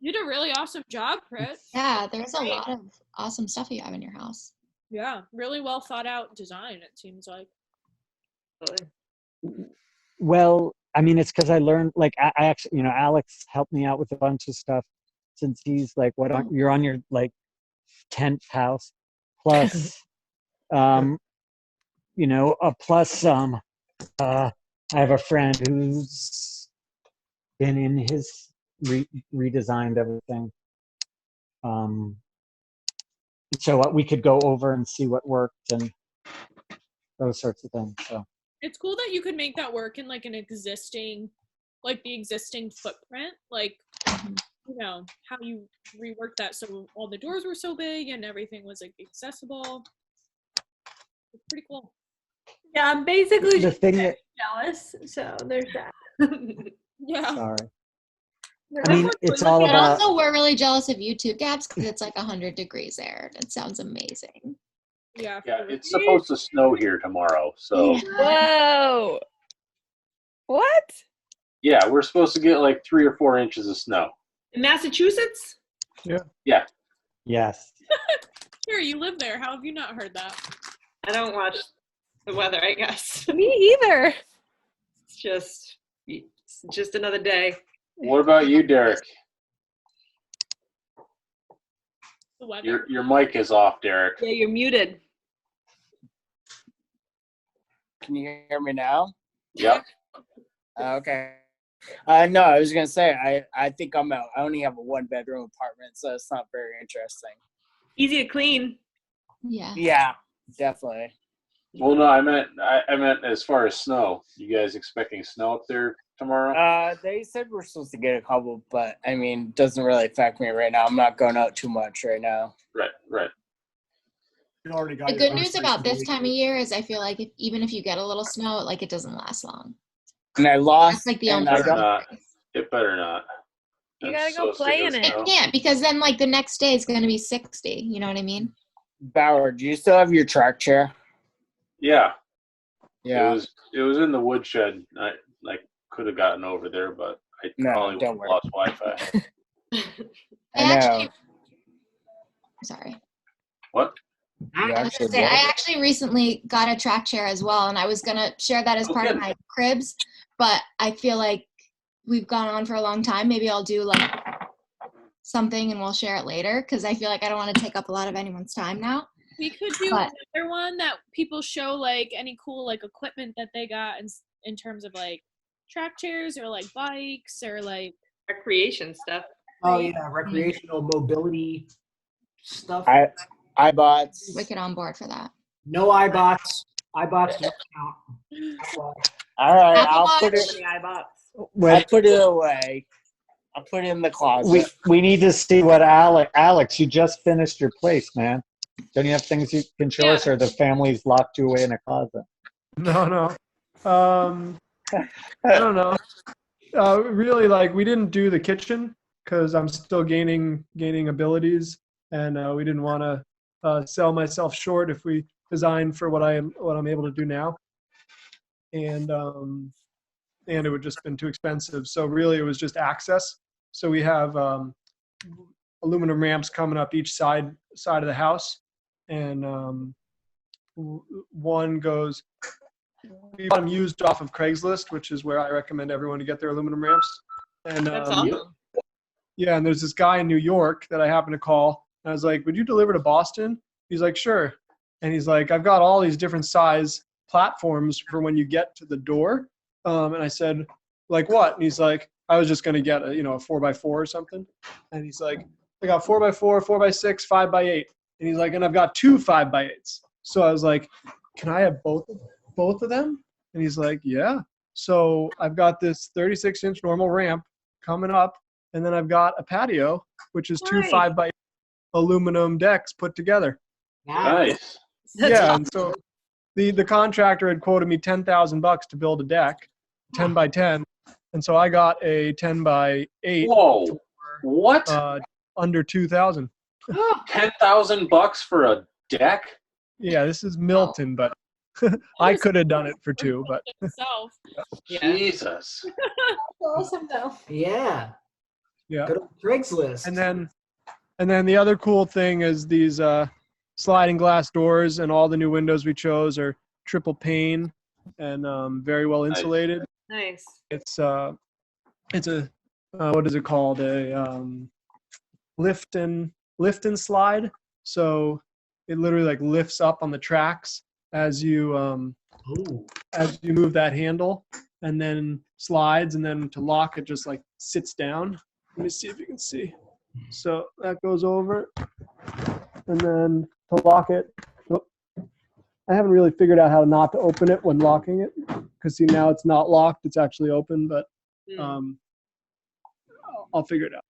You did a really awesome job, Chris. Yeah, there's a lot of awesome stuff you have in your house. Yeah, really well thought out design, it seems like. Well, I mean, it's because I learned, like, I actually, Alex helped me out with a bunch of stuff since he's like, you're on your like 10th house, plus, I have a friend who's been in his redesigned everything. So we could go over and see what worked and those sorts of things. So It's cool that you could make that work in like the existing footprint, like, how you reworked that so all the doors were so big and everything was like accessible. It's pretty cool. Yeah, I'm basically The just thing that- jealous. So there's that. Yeah. Sorry. I mean, it's all But about. also, we're really jealous of you too, Gabs, because it's like 100 degrees there. It sounds amazing. Yeah. Yeah, it's supposed to snow here tomorrow, so Whoa. What? yeah, we're supposed to get like 3 or 4 inches of snow. In Massachusetts? Yeah. Yeah. Yes. Here, you live there. How have you not heard that? I don't watch the weather, I guess. Me either. It's just another day. What about you, Derek? The weather. Your mic is off, Derek. Yeah, you're muted. Can you hear me now? Yep. Okay. No, I was gonna say I think I'm out. I only have a 1-bedroom apartment, so it's not very interesting. Easy to clean. Yeah. Yeah, definitely. Well, no, I meant as far as snow. You guys expecting snow up there tomorrow? They said we're supposed to get a couple, but I mean, it doesn't really affect me right now. I'm not going out too much right now. Right. The good news about this time of year is I feel like even if you get a little snow, like it doesn't last long. And I lost. That's like the and only. It better not. You gotta go play in it. It can't, because then like the next day is going to be 60. You know what I mean? Bauer, do you still have your track chair? Yeah. Yeah. It was in the woodshed. I could have gotten over there, but I probably would have lost Wi-Fi. I know. Sorry. What? I actually recently got a track chair as well, and I was going to share that as part of my cribs, but I feel like we've gone on for a long time. Maybe I'll do like something and we'll share it later, because I feel like I don't want to take up a lot of anyone's time now. We could do another one that people show like any cool like equipment that they got in terms of like track chairs or like bikes or like recreation stuff. Oh yeah, recreational mobility stuff. iBots. Wicked on board for that. No iBots. iBots don't count. All right, Apple I'll Watch. put it. Well, I put it away. I'll put it in the closet. We need to see what Alex, you just finished your place, man. Don't you have things you can show us, or the family's locked you away in a closet? No. I don't know. Really, like, we didn't do the kitchen because I'm still gaining abilities, and we didn't want to sell myself short if we design for what I'm able to do now, and it would just been too expensive. So really, it was just access. So we have aluminum ramps coming up each side of the house, and one goes. We bought them used off of Craigslist, which is where I recommend everyone to get their aluminum ramps. And That's awesome. yeah, and there's this guy in New York that I happened to call. And I was like, "Would you deliver to Boston?" He's like, "Sure." And he's like, "I've got all these different size platforms for when you get to the door." And I said, "Like what?" And he's like, "I was just gonna get a 4x4 or something." And he's like, "I got 4x4, 4x6, 5x8." And he's like, "And I've got 2 5x8s." So I was like, "Can I have both of them?" And he's like, "Yeah." So I've got this 36-inch normal ramp coming up, and then I've got a patio, which is 2 5x8 aluminum decks put together. Nice. Yeah, and so the contractor had quoted me $10,000 to build a deck, 10 by 10, and so I got a 10 by 8. Whoa! What? Under $2,000. $10,000 for a deck? Yeah, this is Milton, but I could have done it for 2, but Jesus. Awesome though. Yeah. Yeah. Go to Craigslist. And then the other cool thing is these sliding glass doors, and all the new windows we chose are triple pane and very well insulated. Nice. It's a what is it called? A lift and slide. So it literally like lifts up on the tracks as you move that handle, and then slides, and then to lock it just like sits down. Let me see if you can see. So that goes over, and then to lock it, I haven't really figured out how not to open it when locking it, because see, now it's not locked, it's actually open, but I'll figure it out.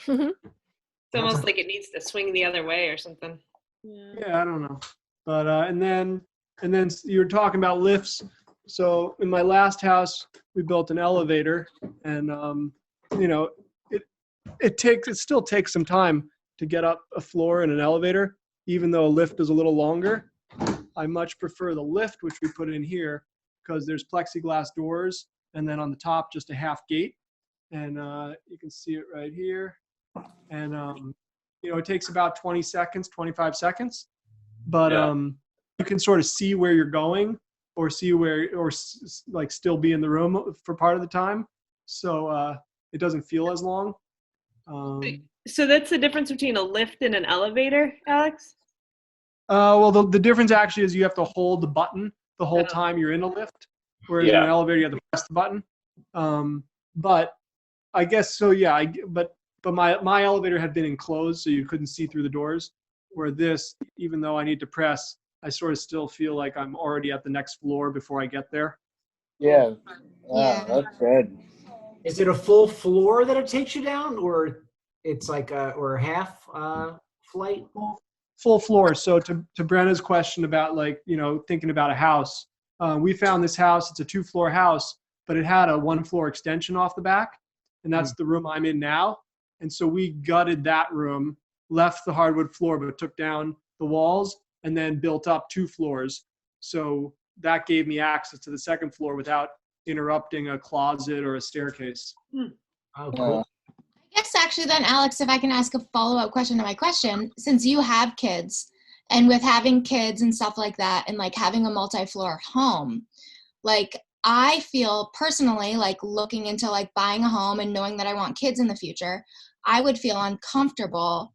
It's almost like it needs to swing the other way or something. Yeah, I don't know. But and then you were talking about lifts. So in my last house, we built an elevator, and it still takes some time to get up a floor in an elevator, even though a lift is a little longer. I much prefer the lift, which we put in here, because there's plexiglass doors, and then on the top, just a half gate. And you can see it right here. And, it takes about 20 seconds, 25 seconds. But you can sort of see where you're going or see where, or like still be in the room for part of the time. So it doesn't feel as long. So that's the difference between a lift and an elevator, Alex? Well, the difference actually is you have to hold the button the whole time you're in a lift, whereas in an elevator you have to press the button. But I guess so. Yeah. But my elevator had been enclosed, so you couldn't see through the doors. Where this, even though I need to press, I sort of still feel like I'm already at the next floor before I get there. Yeah. Wow, that's good. Is it a full floor that it takes you down, or it's like or half flight? Full floor. So to Brenna's question about thinking about a house, we found this house. It's a 2-floor house, but it had a 1-floor extension off the back, and that's the room I'm in now. And so we gutted that room, left the hardwood floor, but took down the walls and then built up 2 floors. So that gave me access to the 2nd floor without interrupting a closet or a staircase. Oh, cool. I guess actually then, Alex, if I can ask a follow-up question to my question, since you have kids, and with having kids and stuff like that, and like having a multi-floor home, like I feel personally like looking into like buying a home and knowing that I want kids in the future, I would feel uncomfortable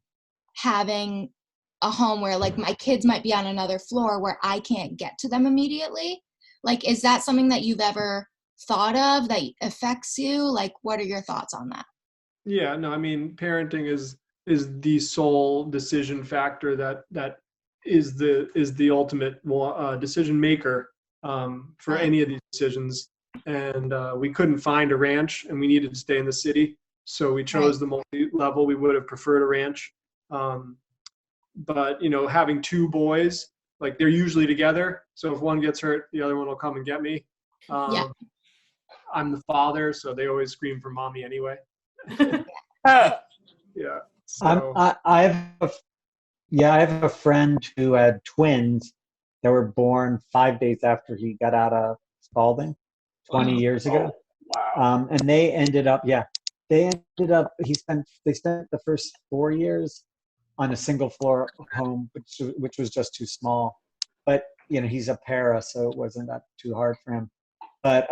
having a home where like my kids might be on another floor where I can't get to them immediately. Like, is that something that you've ever thought of that affects you? Like, what are your thoughts on that? Yeah, no, I mean, parenting is the sole decision factor that is the ultimate decision maker for any of these decisions. And we couldn't find a ranch, and we needed to stay in the city, so we chose the multi-level. We would have preferred a ranch, but having 2 boys, like they're usually together. So if one gets hurt, the other one will come and get me. I'm the father, so they always scream for mommy anyway. Yeah. So. I have a friend who had twins that were born 5 days after he got out of Spalding 20 years ago. Wow. And they ended up, they spent the first 4 years on a single floor home, which was just too small. But he's a para, so it wasn't that too hard for him. But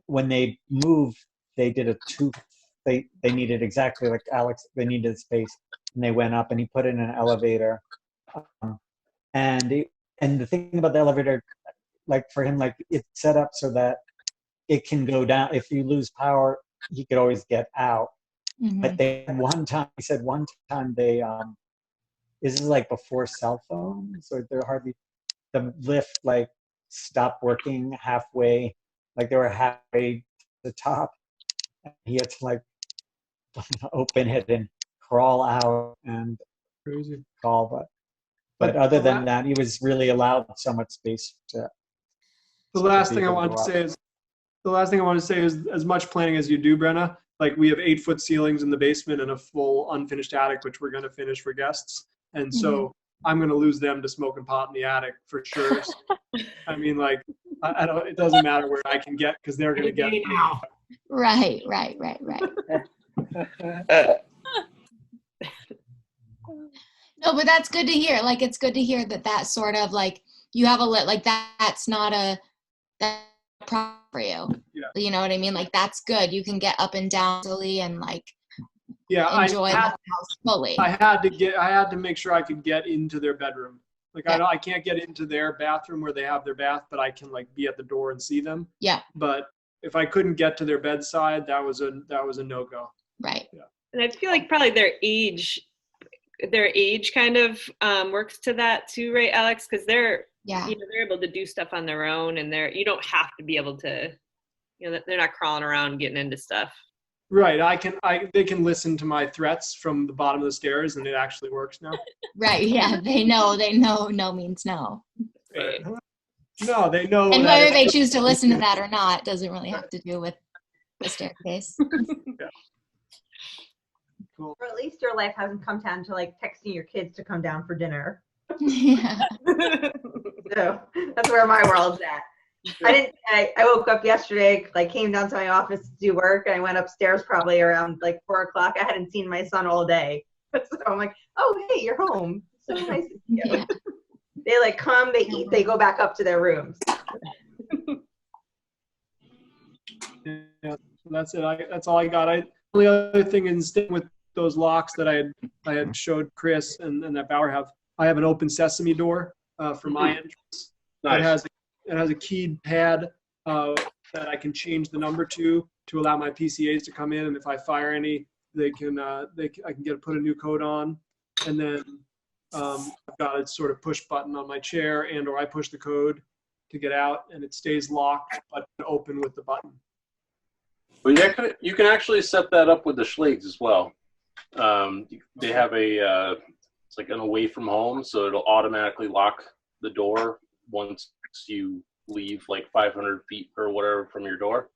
when they moved, they did a 2. They needed exactly like Alex. They needed space, and they went up, and he put in an elevator. And the thing about the elevator, like for him, like it's set up so that it can go down. If you lose power, he could always get out. Mm-hmm. But he said one time they this is like before cell phones, so the lift like stopped working halfway, like they were halfway to the top. He had to like open it and crawl out and call, but other than that, he was really allowed so much space to. The last thing I wanted to say is as much planning as you do, Brenna. Like we have 8-foot ceilings in the basement and a full unfinished attic, which we're going to finish for guests. And so I'm going to lose them to smoking pot in the attic for sure. I mean, like, I don't. It doesn't matter where I can get because they're going to get now. Right. No, but that's good to hear. Like, it's good to hear that sort of like you have that's not a problem for you. Yeah. You know what I mean? Like, that's good. You can get up and down easily and like enjoy the house fully. I had to make sure I could get into their bedroom. Like I can't get into their bathroom where they have their bath, but I can like be at the door and see them. Yeah. But if I couldn't get to their bedside, that was a no-go. Right. Yeah. And I feel like probably their age kind of works to that too, right, Alex? Because they're able to do stuff on their own, and you don't have to be able to, they're not crawling around getting into stuff. Right. They can listen to my threats from the bottom of the stairs, and it actually works now. Right. Yeah. They know no means no. Right. No, they know. And whether they choose to listen to that or not doesn't really have to do with the staircase. Cool. Or at least your life hasn't come down to like texting your kids to come down for dinner. Yeah. So that's where my world's at. I woke up yesterday, like came down to my office to do work, and I went upstairs probably around like 4 o'clock. I hadn't seen my son all day. So I'm like, oh, hey, you're home. So nice to see you. Yeah. They like come, they eat, they go back up to their rooms. Yeah, so that's it. That's all I got. The only other thing is staying with those locks that I had showed Chris and that Bauer have. I have an open sesame door for my entrance. Nice. It has a keyed pad that I can change the number to allow my PCAs to come in, and if I fire any, I can put a new code on, and then I've got a sort of push button on my chair, and or I push the code to get out, and it stays locked but open with the button. Well, you can actually set that up with the Schlegs as well. They have it's like an away from home, so it'll automatically lock the door once you leave like 500 feet or whatever from your door.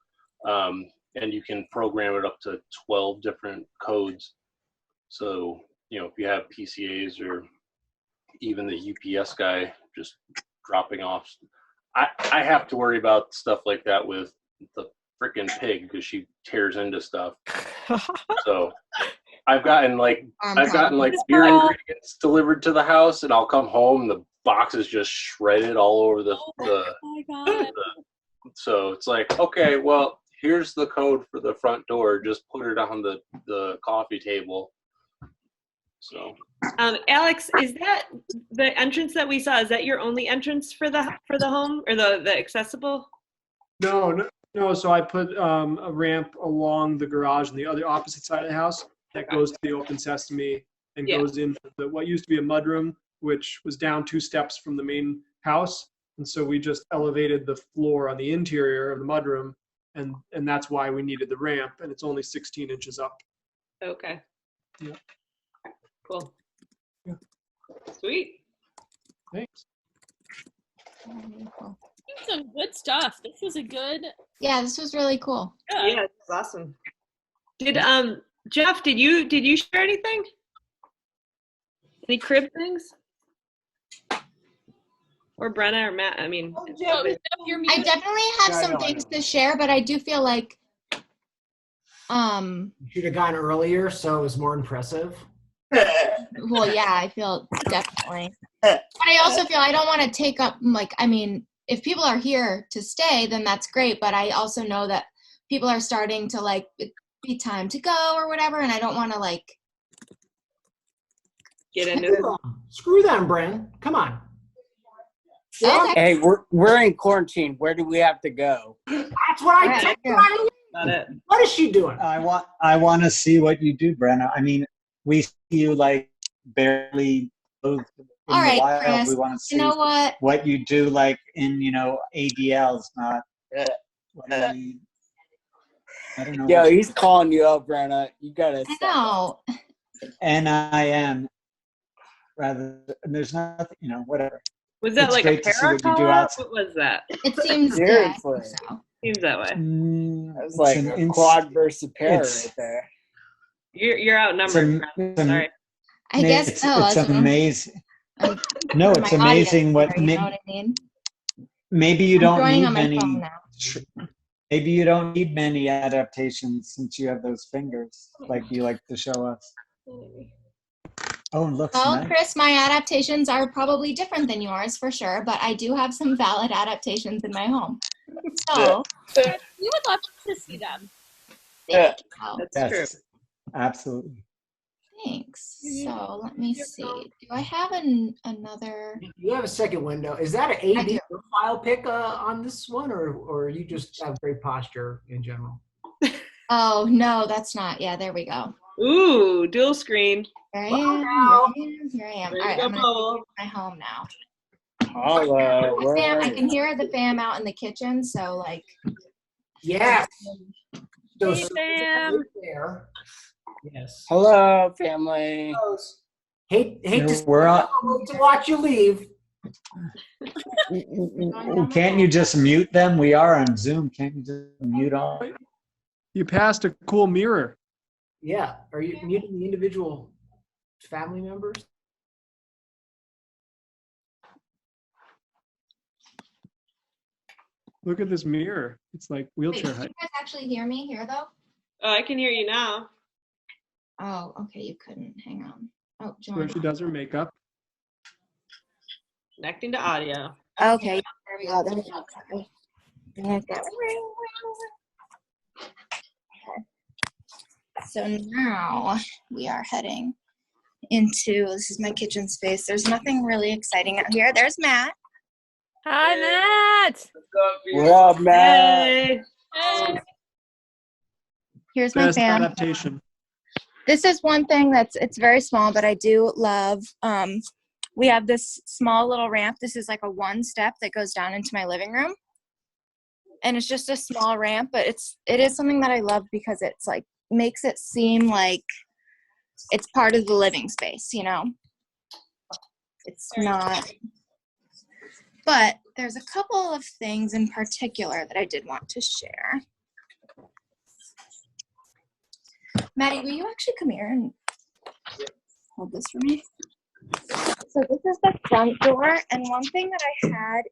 And you can program it up to 12 different codes. So, if you have PCAs or even the UPS guy just dropping off. I have to worry about stuff like that with the freaking pig because she tears into stuff. So I've gotten beer ingredients delivered to the house, and I'll come home and the box is just shredded all over the so it's like, okay, well, here's the code for the front door. Just put it on the coffee table. So Alex, is that the entrance that we saw? Is that your only entrance for the home or the accessible? No. So I put a ramp along the garage on the other opposite side of the house that goes to the open sesame and goes into what used to be a mudroom, which was down 2 steps from the main house. And so we just elevated the floor on the interior of the mudroom, and that's why we needed the ramp, and it's only 16 inches up. Okay. Yeah. Cool. Yeah. Sweet. Thanks. Some good stuff. This was a good. Yeah, this was really cool. Yeah, it's awesome. Did Jeff? Did you share anything? Any crib things? Or Brenna or Matt? I mean, I definitely have some things to share, but I do feel like you should have gone earlier, so it was more impressive. Well, yeah, I feel definitely. But I also feel I don't want to take up, if people are here to stay, then that's great. But I also know that people are starting to, be time to go or whatever, and I don't want to, get into it. Screw them, Bren. Come on. Okay. Hey, we're in quarantine. Where do we have to go? That's what I did. Got it. What is she doing? I want to see what you do, Brenna. I mean, we see you barely clothed in All right, the wild. Chris, We want to see you know what you do in ADLs, not. I don't know. Yo, he's calling you out, Brenna. You gotta. I know. NIN. Rather, there's nothing. Whatever. Was that It's like great a to see what you do paracolor? outside. What was that? It seems good. Seriously. So. Seems that way. That was like a quad versus pair right there. You're outnumbered. Sorry. I guess so. It's amazing. No, it's amazing what. You know what I mean? Maybe you don't need on my many. phone now. Maybe you don't need many adaptations since you have those fingers, like you like to show us. Oh, it looks Well, nice. Chris, my adaptations are probably different than yours for sure, but I do have some valid adaptations in my home. So We would love to see them. Yeah. That's true. Absolutely. Thanks. So let me see. Do I have another? You have a second window. Is that an AD profile pic on this one, or you just have great posture in general? Oh, no, that's not. Yeah, there we go. Ooh, dual screen. Here I am. Here I am. All right, I'm going to go. my home now. Hello. I can hear the fam out in the kitchen, so Yeah. So, Hey, fam. there. Yes. Hello, family. Hate to watch you leave. Can't you just mute them? We are on Zoom. Can't you just mute all? You passed a cool mirror. Yeah. Are you muting the individual family members? Look at this mirror. It's like Wait, wheelchair can height. you guys actually hear me here though? Oh, I can hear you now. Oh, okay, you couldn't. Hang on. Oh, Where join. she does her makeup. Connecting to audio. Okay, there we go. There we go. Sorry. Okay. So now we are heading into, this is my kitchen space. There's nothing really exciting out here. There's Matt. Hi, Matt. What up, Matt? Hey. Here's my Best fan. adaptation. This is one thing it's very small, but I do love, we have this small little ramp. This is like a one step that goes down into my living room. And it's just a small ramp, but it is something that I love because it's like, makes it seem like it's part of the living space, you know? It's not, but there's a couple of things in particular that I did want to share. Maddie, will you actually come here and hold this for me? So this is the front door, and one thing that I had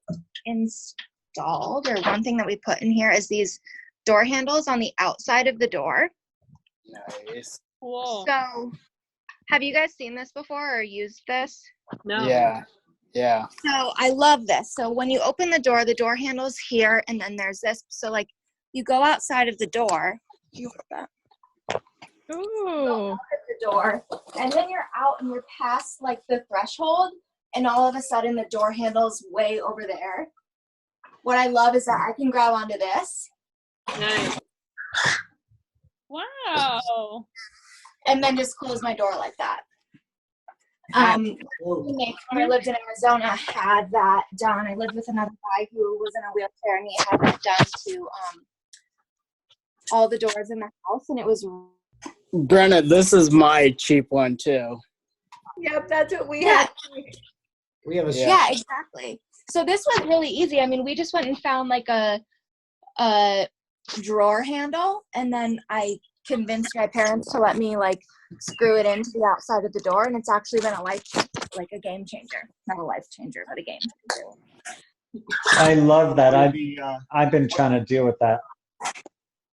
installed, or one thing that we put in here, is these door handles on the outside of the door. Nice. Cool. So have you guys seen this before or used this? No. Yeah. Yeah. So I love this. So when you open the door handle's here, and then there's this. So like you go outside of the door. You heard that? Ooh. At the door, and then you're out and you're past like the threshold, and all of a sudden the door handle's way over there. What I love is that I can grab onto this. Nice. Wow. And then just close my door like that. When I lived in Arizona, I had that done. I lived with another guy who was in a wheelchair, and he had that done to all the doors in the house, and it was. Brenna, this is my cheap one too. Yep, that's what we had. We have a Yeah, exactly. So this was really easy. I mean, we just went and found like a drawer handle, and then I convinced my parents to let me like screw it into the outside of the door, and it's actually been a game changer. Not a life changer, but a game changer. I love that. I've been trying to deal with that.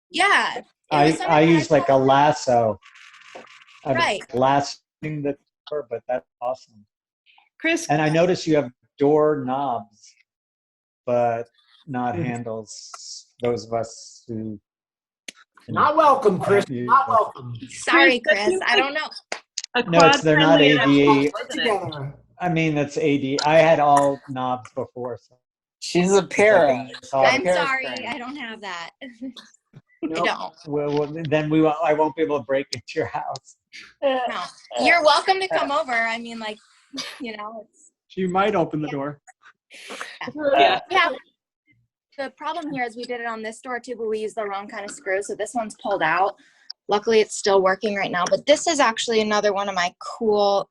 Yeah. I use like a lasso. Right. Lassoing the door, but that's awesome. Chris. And I notice you have door knobs, but not handles. Those of us who. Not welcome, Chris. Not welcome. Sorry, Chris. I don't know. No, they're not ADA. Together. I mean, that's AD. I had all knobs before. So. She's a para. I'm sorry. I don't have that. I don't. Well, then I won't be able to break into your house. No. You're welcome to come over. I mean, like, you know. She might open the door. Yeah. The problem here is we did it on this door too, but we used the wrong kind of screw. So this one's pulled out. Luckily, it's still working right now. But this is actually another one of my cool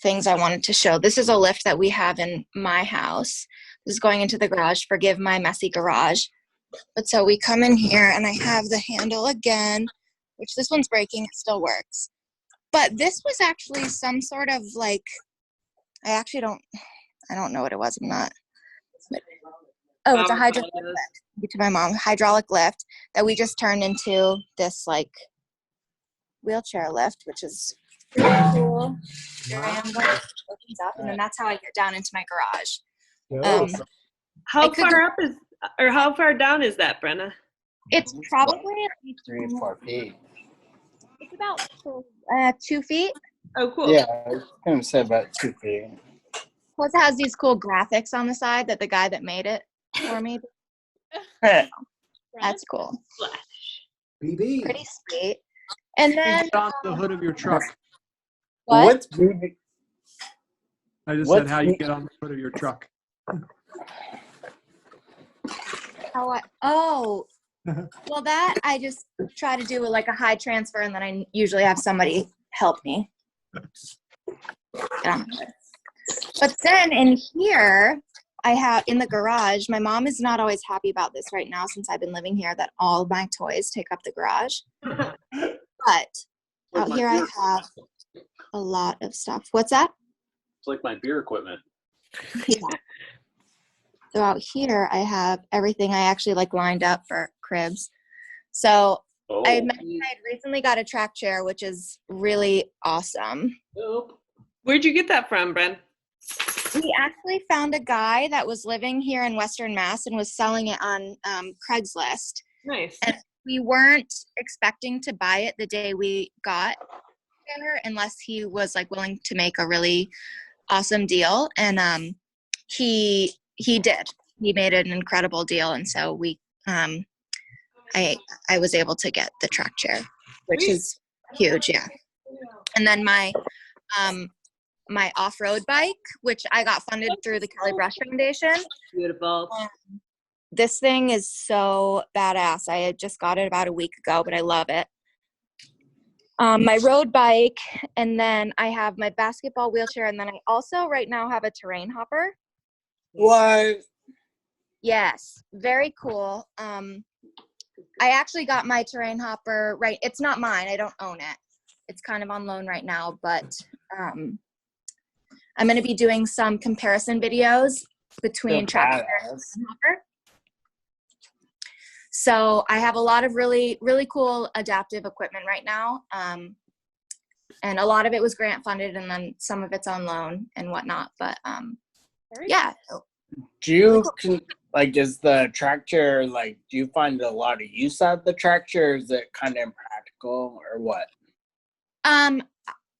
things I wanted to show. This is a lift that we have in my house. This is going into the garage. Forgive my messy garage. But so we come in here, and I have the handle again, which this one's breaking. It still works. But this was actually some sort of like, I don't know what it was. I'm not. Oh, it's a hydraulic lift. To my mom, hydraulic lift that we just turned into this like wheelchair lift, which is pretty cool. Opens up, and then that's how I get down into my garage. How far up is, or how far down is that, Brenna? It's probably 3-4 feet. It's about 2 feet. Oh, cool. Yeah, I was gonna say about 2 feet. Plus, it has these cool graphics on the side that the guy that made it for me. That's cool. BB. Pretty sweet. And then Get on the hood of your truck. What? What's BB? I just What's said how you get on the hood of your truck. Well, that I just try to do like a high transfer, and then I usually have somebody help me. But then in here I have in the garage, my mom is not always happy about this right now since I've been living here, that all of my toys take up the garage. But out here I have a lot of stuff. What's that? It's like my beer equipment. Yeah. So out here I have everything I actually like lined up for cribs. So I had mentioned I had recently got a track chair, which is really awesome. Where'd you get that from, Bren? We actually found a guy that was living here in Western Mass and was selling it on Craigslist. Nice. And we weren't expecting to buy it the day we got there unless he was like willing to make a really awesome deal. And he did. He made an incredible deal, and so we I was able to get the track chair, which is huge, yeah. And then my my off-road bike, which I got funded through the Kelly Brush Foundation. Beautiful. This thing is so badass. I had just got it about a week ago, but I love it. My road bike, and then I have my basketball wheelchair, and then I also right now have a terrain hopper. What? Yes, very cool. I actually got my terrain hopper, right, it's not mine, I don't own it. It's kind of on loan right now, but I'm going to be doing some comparison videos between track chair and hopper. So I have a lot of really, really cool adaptive equipment right now. And a lot of it was grant funded, and then some of it's on loan and whatnot. But yeah. Do you, is the track chair, do you find a lot of use out of the track chair? Is it kind of impractical or what?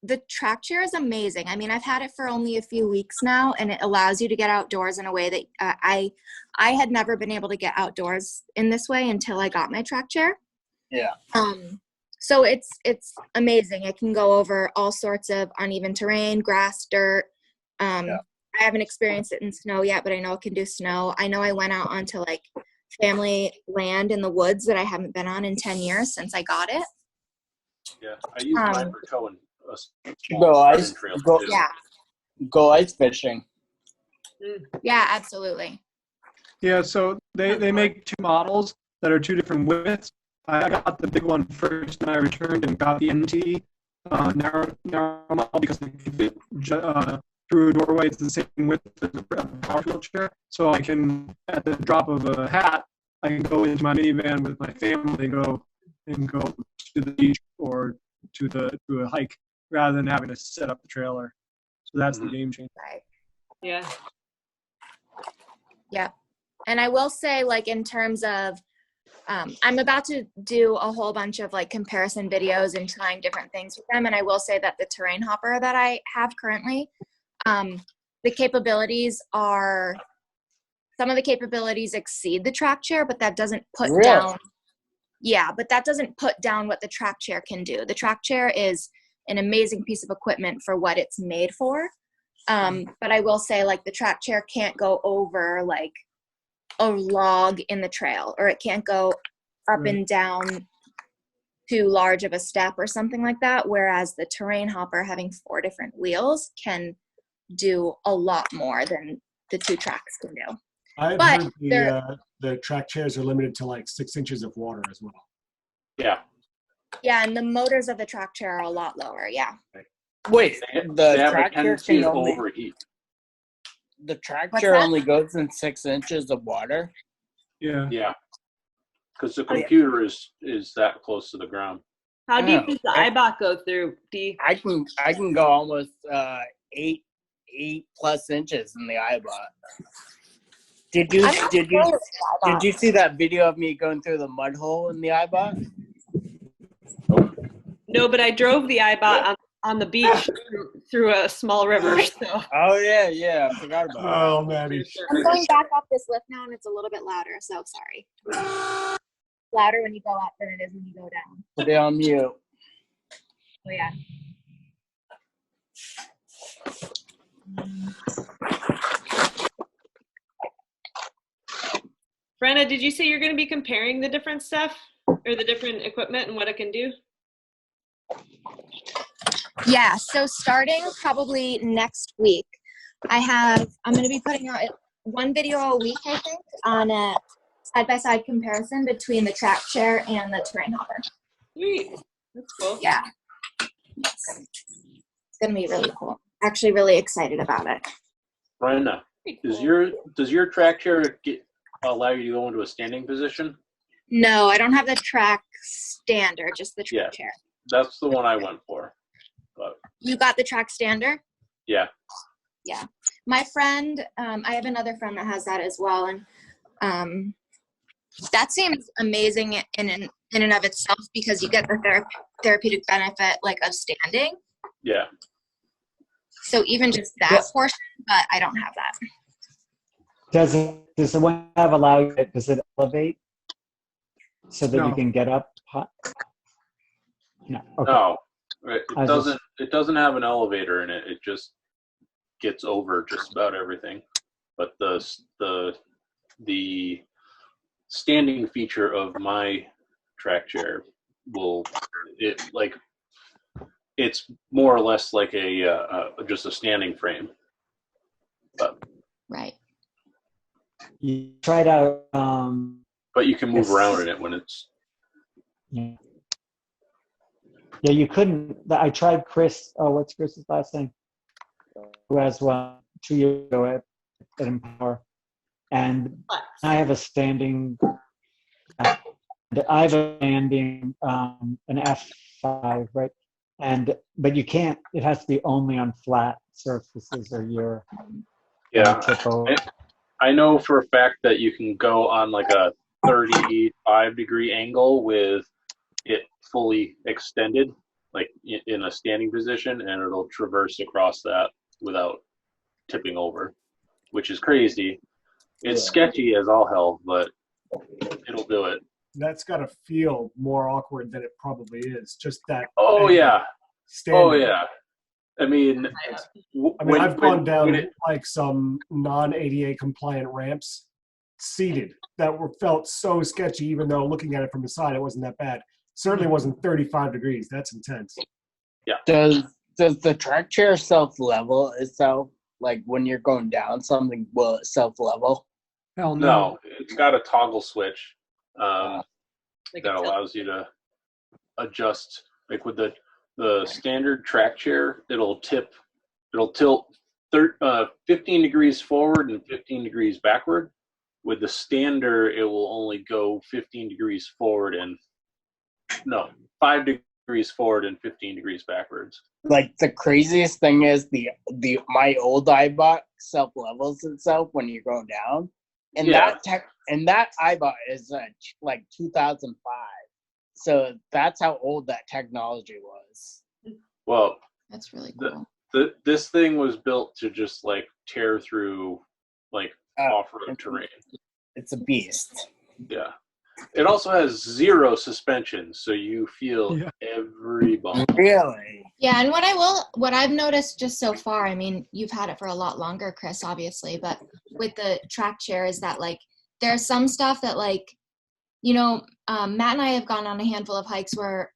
The track chair is amazing. I mean, I've had it for only a few weeks now, and it allows you to get outdoors in a way that I had never been able to get outdoors in this way until I got my track chair. Yeah. So it's amazing. It can go over all sorts of uneven terrain, grass, dirt. I haven't experienced it in snow yet, but I know it can do snow. I know I went out onto family land in the woods that I haven't been on in 10 years since I got it. Yeah, I use mine for towing. Go ice fishing. Yeah, absolutely. Yeah, so they make two models that are two different widths. I got the big one first, and I returned and got the NT narrow model because it can fit through a doorway. It's the same width as a power wheelchair, so I can, at the drop of a hat, I can go into my minivan with my family and go to the beach or to a hike, rather than having to set up the trailer. So that's the game changer. Right. Yeah. Yeah. And I will say, in terms of, I'm about to do a whole bunch of comparison videos and trying different things with them. And I will say that the terrain hopper that I have currently, the capabilities are, some of the capabilities exceed the track chair, but that doesn't put down. Yeah, but that doesn't put down what the track chair can do. The track chair is an amazing piece of equipment for what it's made for. But I will say, the track chair can't go over, a log in the trail, or it can't go up and down too large of a step or something like that, whereas the terrain hopper, having 4 different wheels, can do a lot more than the 2 tracks can do. I've heard the track chairs are limited to 6 inches of water as well. Yeah. Yeah, and the motors of the track chair are a lot lower. Yeah. Wait, they have a tendency to overheat. The track chair only goes in 6 inches of water. Yeah. Yeah. Because the computer is that close to the ground. How deep does the iBot go through, D? I can go almost 8+ inches in the iBot. Did you see that video of me going through the mud hole in the iBot? No, but I drove the iBot on the beach through a small river. So. Oh yeah, I forgot about that. Oh, Maddie. I'm going back up this lift now, and it's a little bit louder, so sorry. Louder when you go up than it is when you go down. Put it on mute. Oh yeah. Brenna, did you say you're going to be comparing the different stuff or the different equipment and what it can do? Yeah, so starting probably next week, I'm going to be putting out one video a week, I think, on a side-by-side comparison between the track chair and the terrain hopper. Sweet. That's cool. Yeah. It's gonna be really cool. Actually really excited about it. Brenda, does your track chair allow you to go into a standing position? No, I don't have the track stander, just the track chair. That's the one I went for. But You got the track stander? yeah. Yeah. My friend, I have another friend that has that as well, and that seems amazing in and of itself because you get the therapeutic benefit like of standing. Yeah. So even just that portion, but I don't have that. Does the one you have allow you, does it elevate so that you No. can get up? No. Okay. No, it doesn't have an elevator in it. It just gets over just about everything. But the standing feature of my track chair it's more or less like just a standing frame. But right. You tried out. But you can move around in it when it's. Yeah. Yeah, you couldn't. I tried Chris. Oh, what's Chris's last name? Who has one 2 years ago at Empower, and I have a standing. I have a standing an F5, right? But you can't. It has to be only on flat surfaces, or you're trip over. I know for a fact that you can go on like a 35-degree angle with it fully extended, like in a standing position, and it'll traverse across that without tipping over, which is crazy. It's sketchy as all hell, but it'll do it. That's got to feel more awkward than it probably is. Just that. Oh yeah. Standing. Oh yeah. I mean, I've gone down like some non-ADA compliant ramps seated that felt so sketchy, even though looking at it from the side, it wasn't that bad. Certainly wasn't 35 degrees. That's intense. Yeah. Does the track chair self-level itself? Like when you're going down something, will it self-level? Hell no. It's got a toggle switch that allows you to adjust. Like with the standard track chair, it'll tilt 15 degrees forward and 15 degrees backward. With the stander, it will only go 15 degrees forward and 5 degrees forward and 15 degrees backwards. Like the craziest thing is my old iBot self-levels itself when you're going down, and that iBot is like 2005. So that's how old that technology was. Well, that's really cool. This thing was built to just like tear through like off-road terrain. It's a beast. Yeah. It also has 0 suspension, so you feel every bump. Really? Yeah, and what I've noticed just so far, I mean, you've had it for a lot longer, Chris, obviously, but with the track chair is that like there's some stuff that like, you know, Matt and I have gone on a handful of hikes where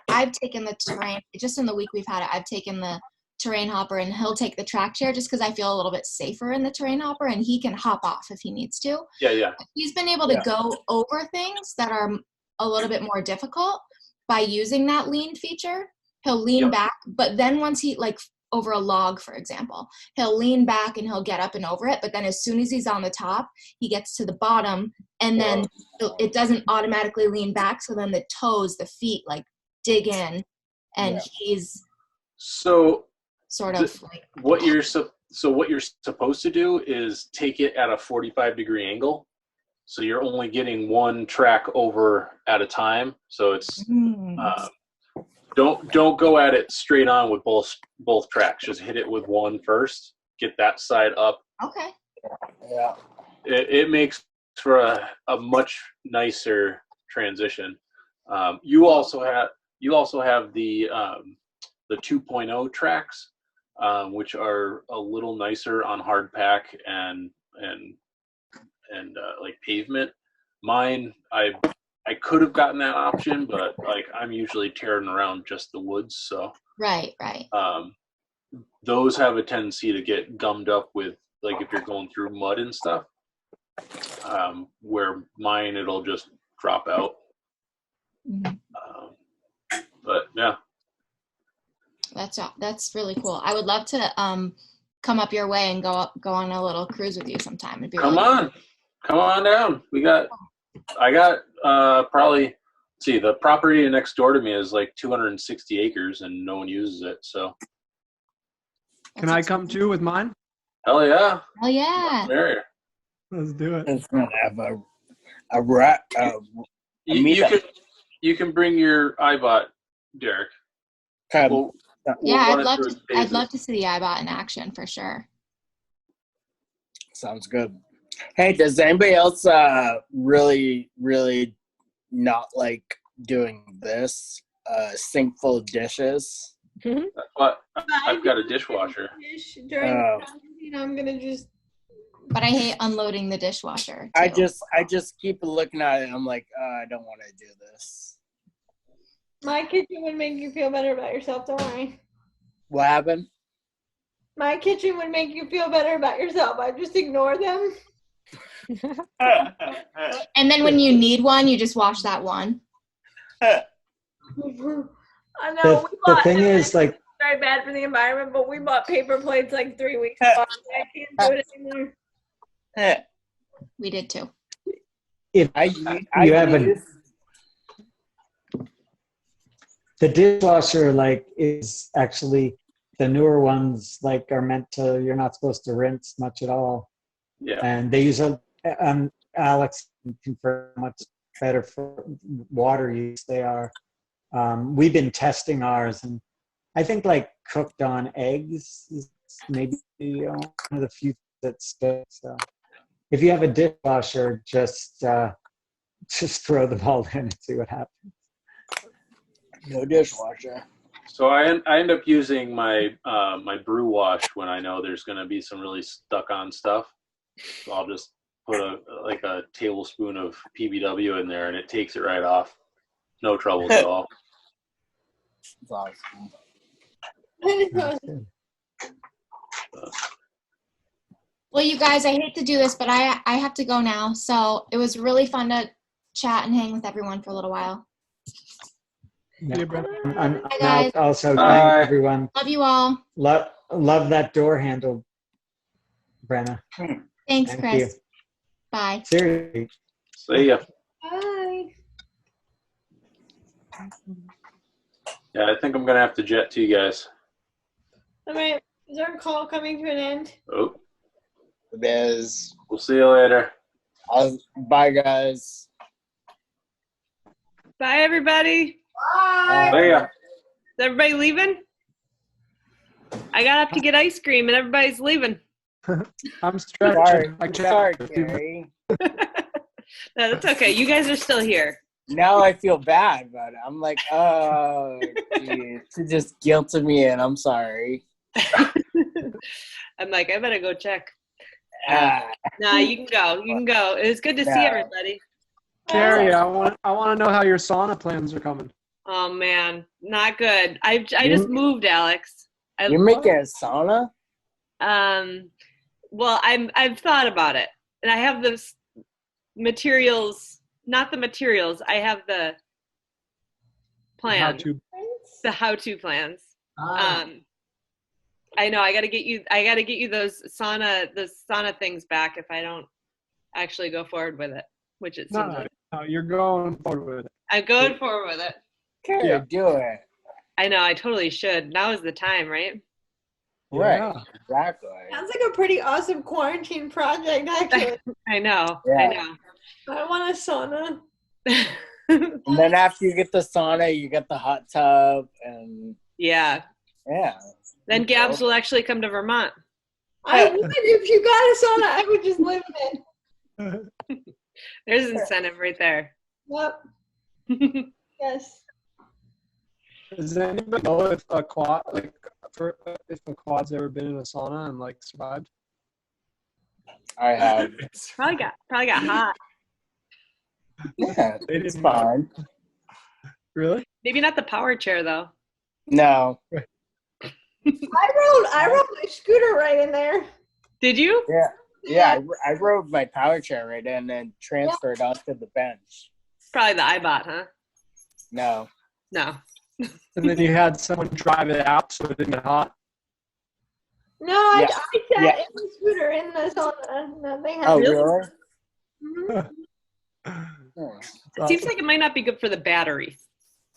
I've taken the terrain, just in the week we've had it, I've taken the terrain hopper and he'll take the track chair just because I feel a little bit safer in the terrain hopper and he can hop off if he needs to. Yeah. He's been able to go over things that are a little bit more difficult by using that lean feature. He'll lean back, but then once he, like over a log, for example, he'll lean back and he'll get up and over it. But then as soon as he's on the top, he gets to the bottom and then it doesn't automatically lean back. So then the toes, the feet like dig in and he's so sort of like what you're supposed to do is take it at a 45-degree angle. So you're only getting one track over at a time. So it's don't go at it straight on with both tracks. Just hit it with one first. Get that side up. Okay. Yeah. It makes for a much nicer transition. You also have the 2.0 tracks, which are a little nicer on hard pack and like pavement. Mine, I could have gotten that option, but like I'm usually tearing around just the woods, so right. those have a tendency to get gummed up with like if you're going through mud and stuff. Where mine, it'll just drop out. But yeah. That's really cool. I would love to come up your way and go on a little cruise with you sometime. It'd be Come really on down. I got probably, see, the property next door to me is like 260 acres and no one uses it. So Can I come too with mine? hell yeah. Hell yeah. Merrier. Let's do it. It's gonna have You can bring your iBot, Derek. We'll Yeah, run it through its I'd phases. love to see the iBot in action for sure. Sounds good. Hey, does anybody else really not like doing this? Sink full of dishes. But I've got a dishwasher. During Oh. quarantine, I'm gonna just. But I hate unloading the dishwasher. I just keep looking at it and I'm like, I don't want to do this. My kitchen would make you feel better about yourself. Don't worry. What happened? My kitchen would make you feel better about yourself. I just ignore them. And then when you need one, you just wash that one. I know. The thing is, like, very bad for the environment, but we bought paper plates like 3 weeks ago. I can't do it anymore. We did too. if you have the dishwasher, like, is actually the newer ones, like, are meant to, you're not supposed to rinse much at all. Yeah. And they use Alex can confirm much better for water use they are. We've been testing ours, and I think like cooked on eggs is maybe one of the few that sticks. So if you have a dishwasher, just throw them all in and see what happens. No dishwasher. So I end up using my my brew wash when I know there's going to be some really stuck on stuff. So I'll just put a tablespoon of PBW in there and it takes it right off. No trouble at all. That's awesome. Well, you guys, I hate to do this, but I have to go now. So it was really fun to chat and hang with everyone for a little while. Yeah. Hi, guys. Also, Bye. thank everyone. Love you all. Love that door handle, Brenna. Thanks, Thank Chris. you. Bye. Seriously. See ya. Bye. Yeah, I think I'm going to have to jet to you guys. All right. Is our call coming to an end? Oh. It is. We'll see you later. Bye, guys. Bye, everybody. Bye. See ya. Is everybody leaving? I got up to get ice cream and everybody's leaving. I'm stretching. Sorry, Carrie. No, that's okay. You guys are still here. Now I feel bad about it. I'm like, oh, geez. She just guilted me in. I'm sorry. I'm like, I better go check. Nah, you can go. You can go. It was good to see everybody. Carrie, I want to know how your sauna plans are coming. Oh man, not good. I just moved, Alex. You're making a sauna? Well, I've thought about it, and I have the materials. Not the materials. I have the plan. The how-to plans. I know. I got to get you those sauna things back if I don't actually go forward with it, which it seems like. No, you're going forward with it. I'm going forward with it. Carrie, do it. I know. I totally should. Now is the time, right? Right. Exactly. Sounds like a pretty awesome quarantine project, actually. I know. Yeah. I know. I want a sauna. And then after you get the sauna, you get the hot tub, and Yeah. Then Gabs will actually come to Vermont. I would. If you got a sauna, I would just live in it. There's incentive right there. Yep. Yes. Does anybody know if a quad's ever been in a sauna and like survived? I have. Probably got hot. Yeah, it's fine. Really? Maybe not the power chair though. No. I rode my scooter right in there. Did you? Yeah. I rode my power chair right in and transferred onto the bench. Probably the iBot, huh? No. No. And then you had someone drive it out so it didn't get hot. No, I Yeah. sat Yeah. in the scooter in the sauna. No, they had Oh, really? Mhm. It seems like it might not be good for the battery.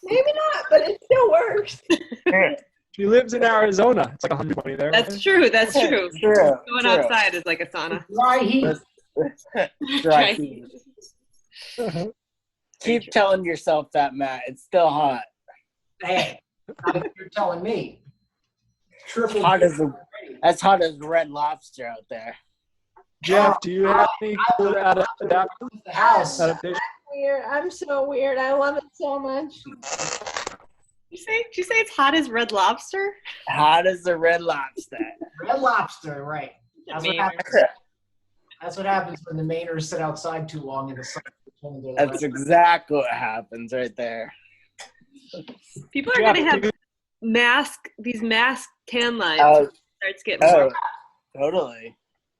Maybe not, but it still works. She lives in Arizona. It's like 120 there. That's true. That's true. True, Going true. outside is like a sauna. Dry heat. Dry heat. Keep telling yourself that, Matt. It's still hot. Hey, you're telling me. Triple Hot as as hot as Red Lobster out there. Jeff, do you have any cool adaptations? The house. Adaptation? Weird. I'm so weird. I love it so much. Did you say it's hot as Red Lobster? Hot as the Red Lobster. Red Lobster, right. That's what Mainer. happens. That's what happens when the Mainers sit outside too long in the sun. That's exactly what happens right there. People are Jeff, going to have these mask tan lines. Starts getting warm. Totally.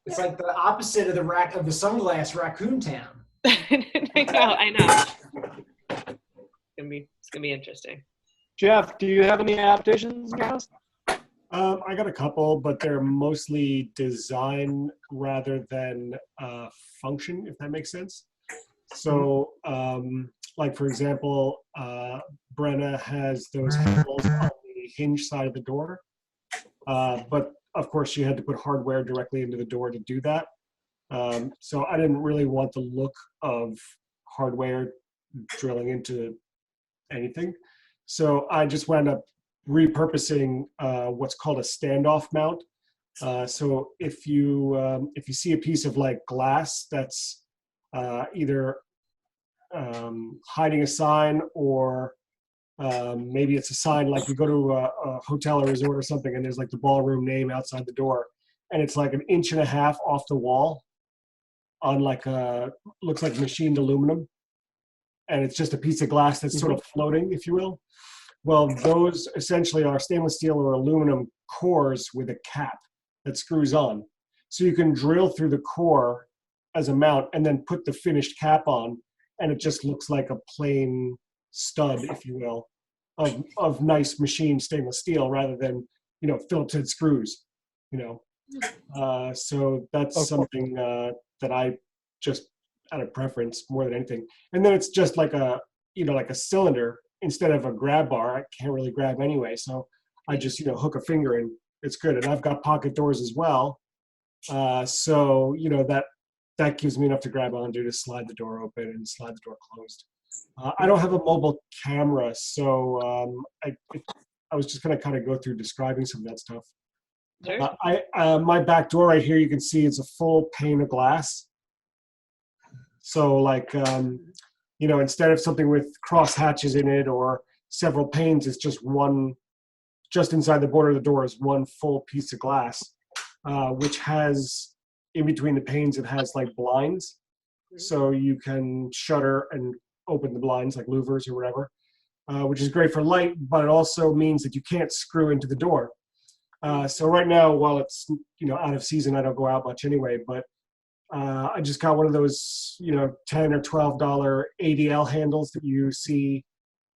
It's like the opposite of the sunglass raccoon town. I know. It's gonna be interesting. Jeff, do you have any adaptations in your house? I got a couple, but they're mostly design rather than function, if that makes sense. So, like for example, Brenna has those handles on the hinge side of the door, but of course she had to put hardware directly into the door to do that. So I didn't really want the look of hardware drilling into anything. So I just wound up repurposing what's called a standoff mount. So if you see a piece of like glass that's either hiding a sign or maybe it's a sign like you go to a hotel or resort or something and there's like the ballroom name outside the door and it's like 1.5 inches off the wall on like looks like machined aluminum and it's just a piece of glass that's sort of floating, if you will. Well, those essentially are stainless steel or aluminum cores with a cap that screws on. So you can drill through the core as a mount and then put the finished cap on and it just looks like a plain stud, if you will, of nice machined stainless steel rather than, Phillips head screws, So that's something that I just out of preference more than anything. And then it's just like a cylinder instead of a grab bar. I can't really grab anyway. So I just, hook a finger in. It's good. And I've got pocket doors as well. So, that gives me enough to grab onto to slide the door open and slide the door closed. I don't have a mobile camera, so I was just going to kind of go through describing some of that stuff. Sure. My back door right here, you can see it's a full pane of glass. So like, instead of something with cross hatches in it or several panes, it's just one, just inside the border of the door is one full piece of glass, which has, in between the panes, it has like blinds. So you can shutter and open the blinds like louvers or whatever, which is great for light, but it also means that you can't screw into the door. So right now, while it's, out of season, I don't go out much anyway, but I just got one of those, $10 or $12 ADL handles that you see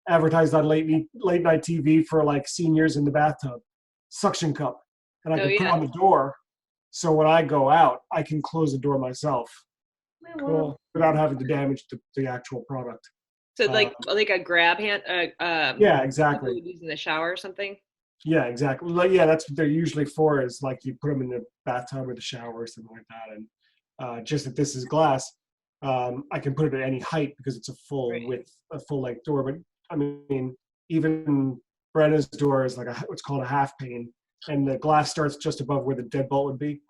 advertised on late night TV for like seniors in the bathtub, suction cup, and I can put on the door. So when I go out, I can close the door myself. Cool. Without having to damage the actual product. So like a grab hand. Yeah, exactly. You use in the shower or something. Yeah, exactly. Like, yeah, that's what they're usually for. Is like you put them in the bathtub or the shower or something like that. And just that this is glass, I can put it at any height because it's a full width, a full length door. But I mean, even Brenna's door is like what's called a half pane, and the glass starts just above where the deadbolt would be.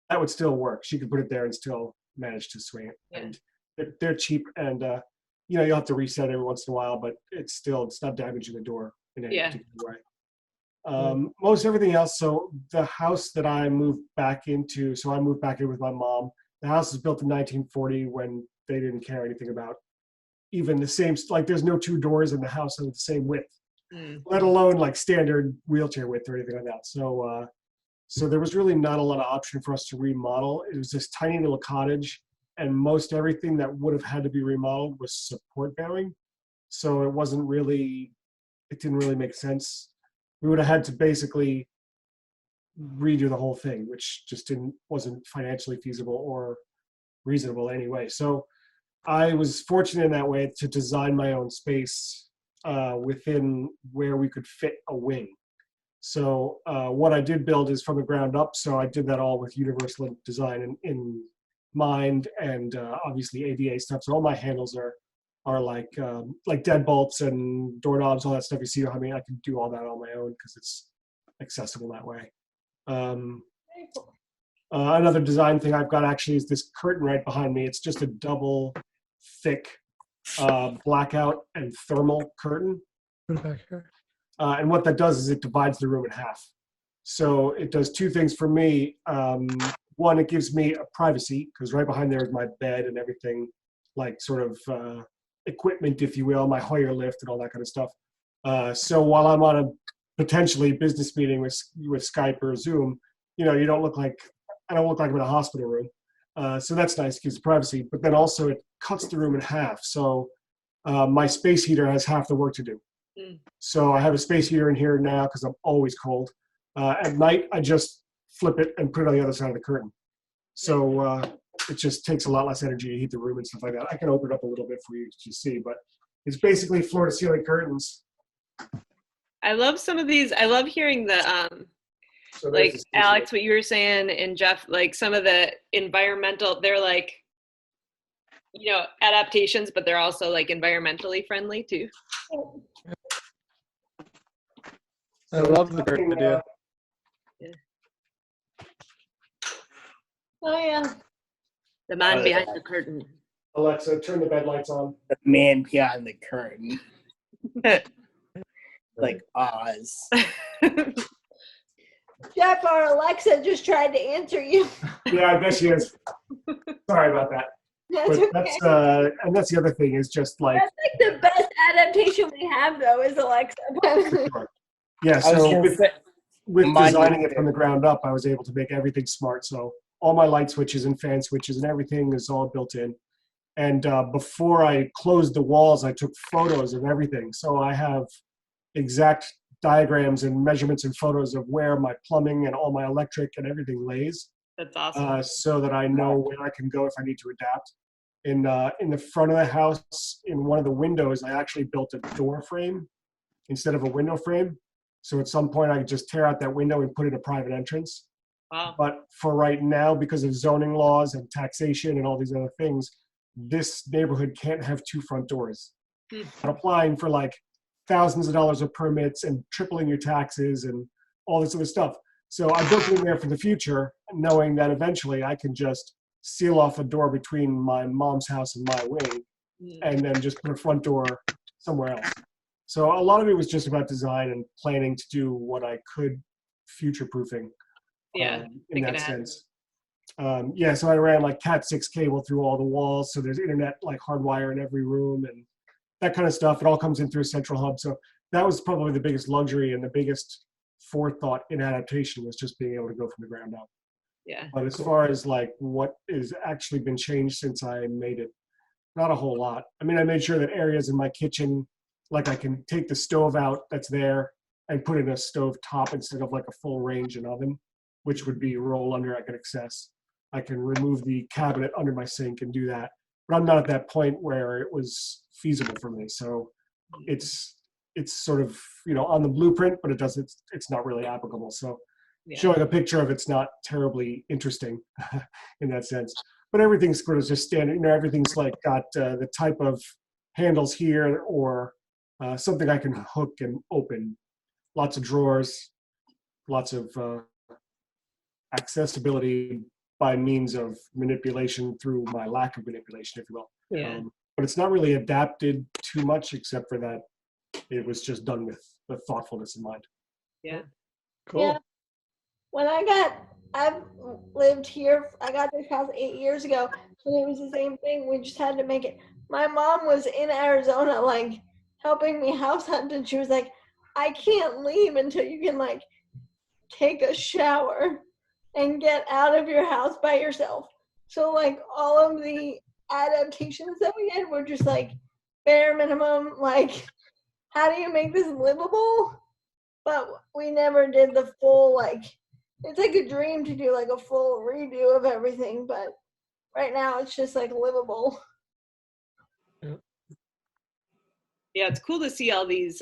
That would still work. She could put it there and still manage to swing it. Yeah. And they're cheap, and you'll have to reset every once in a while, but it's not damaging the door in any particular way. Most everything else. So the house that I moved back into, I moved back in with my mom. The house was built in 1940 when they didn't care anything about even the same, like there's no two doors in the house of the same width, let alone like standard wheelchair width or anything like that. So there was really not a lot of option for us to remodel. It was this tiny little cottage, and most everything that would have had to be remodeled was support bearing. So it didn't really make sense. We would have had to basically redo the whole thing, which just wasn't financially feasible or reasonable anyway. So I was fortunate in that way to design my own space within where we could fit a wing. So what I did build is from the ground up. So I did that all with universal design in mind, and obviously ADA stuff. So all my handles are like deadbolts and doorknobs, all that stuff you see behind me. I can do all that on my own because it's accessible that way. Another design thing I've got actually is this curtain right behind me. It's just a double thick blackout and thermal curtain. And what that does is it divides the room in half. So it does two things for me. One, it gives me a privacy because right behind there is my bed and everything, like sort of equipment, if you will, my Hoyer lift and all that kind of stuff. So while I'm on a potentially business meeting with Skype or Zoom, I don't look like I'm in a hospital room. So that's nice, gives privacy. But then also it cuts the room in half. So my space heater has half the work to do. So I have a space heater in here now because I'm always cold. At night, I just flip it and put it on the other side of the curtain. So it just takes a lot less energy to heat the room and stuff like that. I can open it up a little bit for you to see, but it's basically floor-to-ceiling curtains. I love some of these. I love hearing the, like Alex, what you were saying, and Jeff, like some of the environmental, they're like, adaptations, but they're also like environmentally friendly too. I love the curtain idea. Oh yeah. The man behind the curtain. Alexa, turn the bed lights on. The man behind the curtain. Like Oz. Jeff, our Alexa just tried to answer you. Yeah, I bet she is. Sorry about that. That's But okay. and that's the other thing is just like. That's like the best adaptation we have, though, is Alexa. Yeah, so with mine designing was it from the ground up, I was able to make everything smart. So all my light switches and fan switches and everything is all built in. And before I closed the walls, I took photos of everything. So I have exact diagrams and measurements and photos of where my plumbing and all my electric and everything lays. That's awesome. So that I know where I can go if I need to adapt. In the front of the house, in one of the windows, I actually built a door frame instead of a window frame. So at some point I could just tear out that window and put in a private entrance. Wow. But for right now, because of zoning laws and taxation and all these other things, this neighborhood can't have two front doors. I'm applying for like thousands of dollars of permits and tripling your taxes and all this other stuff. So I built it in there for the future, knowing that eventually I can just seal off a door between my mom's house and my wing, and then just put a front door somewhere else. So a lot of it was just about design and planning to do what I could, future-proofing. In that sense. Yeah, so I ran like Cat6 cable through all the walls, so there's internet like hardwire in every room and that kind of stuff. It all comes in through a central hub. So that was probably the biggest luxury and the biggest forethought in adaptation, was just being able to go from the ground up. Yeah. But as far as like what has actually been changed since I made it, not a whole lot. I mean, I made sure that areas in my kitchen, like I can take the stove out that's there and put in a stove top instead of like a full range and oven, which would be roll under I could access. I can remove the cabinet under my sink and do that. But I'm not at that point where it was feasible for me. So it's sort of, on the blueprint, but it's not really applicable. So showing a picture of it's not terribly interesting in that sense. But everything's sort of just standard, everything's like got the type of handles here or something I can hook and open. Lots of drawers, lots of accessibility by means of manipulation through my lack of manipulation, if you will. Yeah. But it's not really adapted too much, except for that it was just done with the thoughtfulness in mind. Yeah. Cool. Yeah. When I've lived here, I got this house 8 years ago, and it was the same thing. We just had to make it. My mom was in Arizona, like, helping me house hunt, and she was like, I can't leave until you can, like, take a shower and get out of your house by yourself. So like all of the adaptations that we had were just like bare minimum, like how do you make this livable? But we never did the full, like, it's like a dream to do like a full redo of everything, but right now it's just like livable. Yeah, it's cool to see all these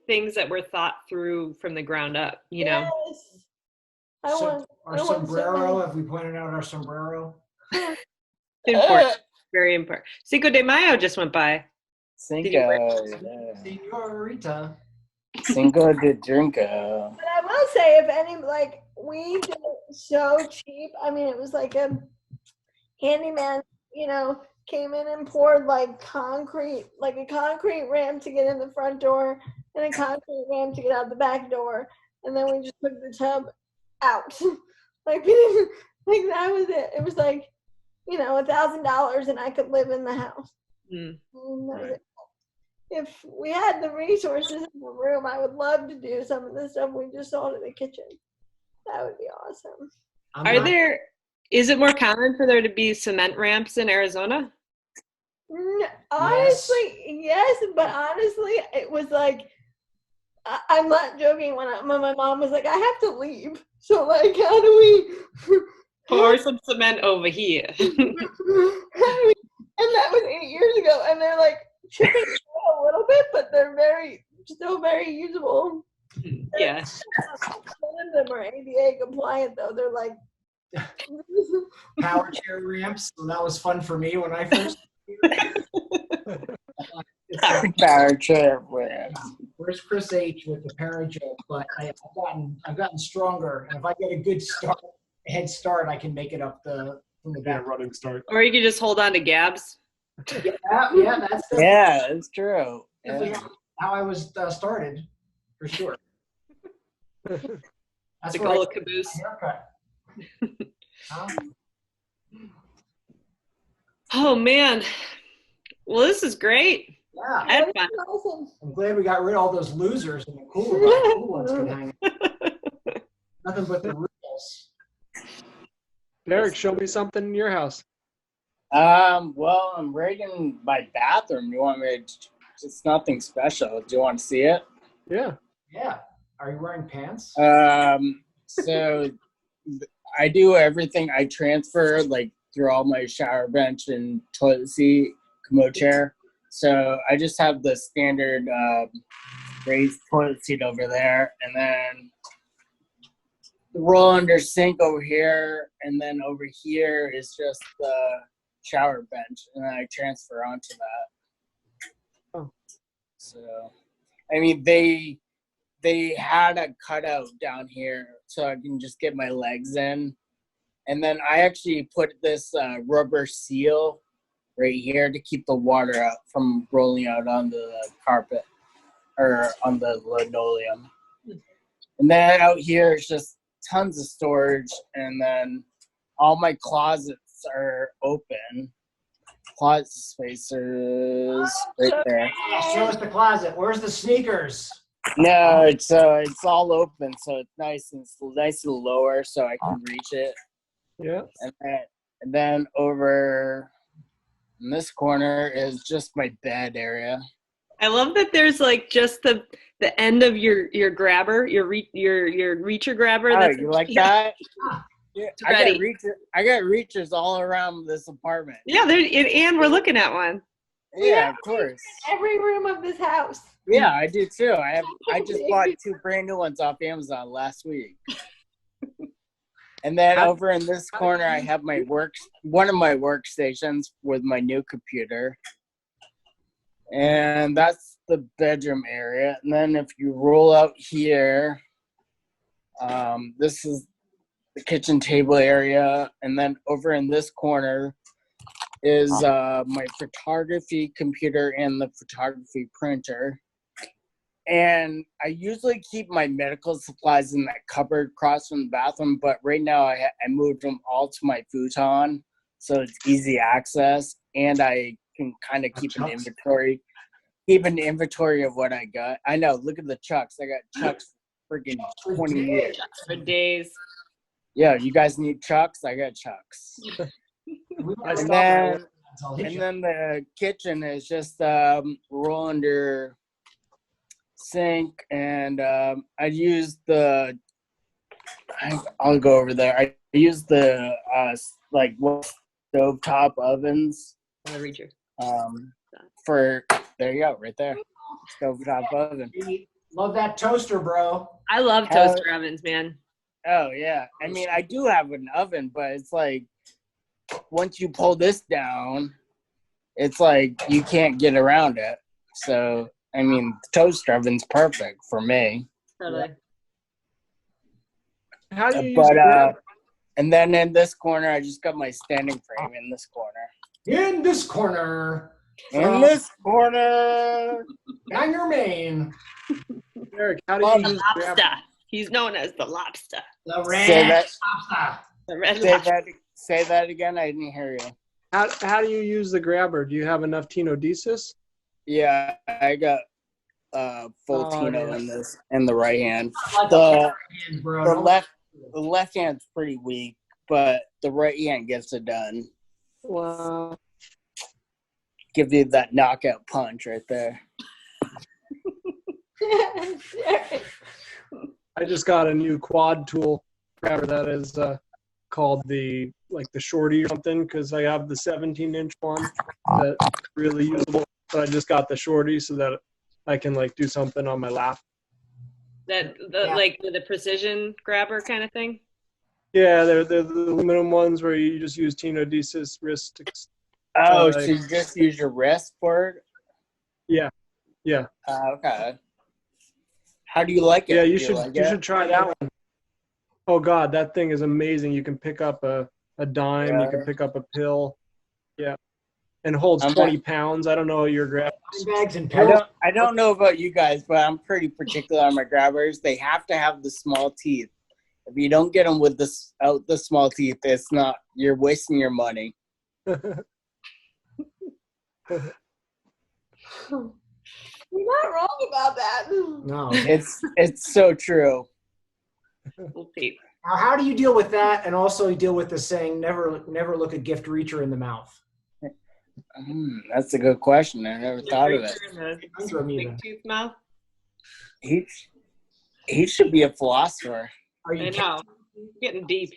things that were thought through from the ground up, you know. Yes. I want sombrero, have we pointed out our sombrero? Important. Very important. Cinco de Mayo just went by. Senorita. Cinco de Drinko. But I will say, if any, like, we did it so cheap. I mean, it was like a handyman, you know, came in and poured like a concrete ramp to get in the front door and a concrete ramp to get out the back door. And then we just took the tub out. Like, we didn't, like, that was it. It was like, you know, $1,000 and I could live in the house. And that was it. If we had the resources in the room, I would love to do some of the stuff we just saw in the kitchen. That would be awesome. Is it more common for there to be cement ramps in Arizona? Honestly, yes, but honestly, it was like, I'm not joking when my mom was like, I have to leave. So like, how do we pour some cement over here? And that was 8 years ago, and they're like chipping a little bit, but they're still very usable. Yeah. None of them are ADA compliant though. They're like power chair ramps. So that was fun for me when I first. Power chair ramps. Where's Chris H with the power joke? But I've gotten stronger, and if I get a good head start, I can make it up from the back. Running start. Or you can just hold on to Gabs. Yeah, that's true. Definitely how I was started, for sure. That's the where I goal got caboose. my haircut. Oh man. Well, this is great. Yeah. I had fun. I'm glad we got rid of all those losers and the cool ones could hang out. Nothing but the reals. Derek, show me something in your house. Well, I'm rating my bathroom. You want me to? It's nothing special. Do you want to see it? Yeah. Yeah. Are you wearing pants? So I do everything. I transfer like through all my shower bench and toilet seat, commode chair. So I just have the standard raised toilet seat over there, and then the roll under sink over here, and then over here is just the shower bench, and then I transfer onto that. Oh. So, I mean, they had a cutout down here so I can just get my legs in. And then I actually put this rubber seal right here to keep the water out from rolling out onto the carpet or on the linoleum. And then out here is just tons of storage, and then all my closets are open. Closet spacers right there. Show us the closet. Where's the sneakers? No, it's all open, so it's nice and lower, so I can reach it. Yeah. And then over in this corner is just my bed area. I love that there's like just the end of your grabber, your reacher grabber. Oh, you like that? Yeah, It's I got reachers all around this apartment. Yeah, and we're looking at one. Yeah, of course. every room of this house. Yeah, I do too. I just bought 2 brand new ones off Amazon last week. And then over in this corner, I have one of my workstations with my new computer. And that's the bedroom area. And then if you roll out here, this is the kitchen table area. And then over in this corner is my photography computer and the photography printer. And I usually keep my medical supplies in that cupboard across from the bathroom, but right now I moved them all to my futon, so it's easy access, and I can kind of keep an inventory of what I got. I know, look at the chucks. I got chucks freaking 20 years. For days. Yeah, you guys need chucks? I got chucks. And then the kitchen is just roll under sink, and I use the. I'll go over there. I use the like stovetop ovens. On the reacher. For there you go, right there, stovetop oven. Love that toaster, bro. I love toaster ovens, man. Oh yeah, I mean I do have an oven, but it's like once you pull this down, it's like you can't get around it. So I mean, the toaster oven's perfect for me. Totally. How do you use and then in this corner, I just got my standing frame in this corner. In this corner. In this corner. Bangor, Maine. Eric, how do you use Lobster. He's known as the Lobster. The red lobster. The red lobster. Say that again. I didn't hear you. How do you use the grabber? Do you have enough tenodesis? Yeah, I got full Tino in this in the right hand. Like The bro. the left hand's pretty weak, but the right hand gets it done. Wow. Give you that knockout punch right there. I just got a new quad tool grabber that is called the shorty or something, because I have the 17-inch one that's really usable, but I just got the shorty so that I can like do something on my lap. That like the precision grabber kind of thing. Yeah, they're the aluminum ones where you just use tenodesis wrist. So you just use your wrist for it? Yeah. Okay. How do you like it? Yeah, Do you should try that one. Oh God, that thing is amazing. You can pick up a dime. You can pick up a pill. Yeah, and holds 20 pounds. I don't know your grab. Bags and pills. I don't know about you guys, but I'm pretty particular on my grabbers. They have to have the small teeth. If you don't get them with the small teeth, it's not. You're wasting your money. You're not wrong about that. No. It's so true. Now, how do you deal with that, and also you deal with the saying, never look a gift reacher in the mouth? That's a good question. I never thought of it. Big tooth mouth. He should be a philosopher. I know. Getting deep.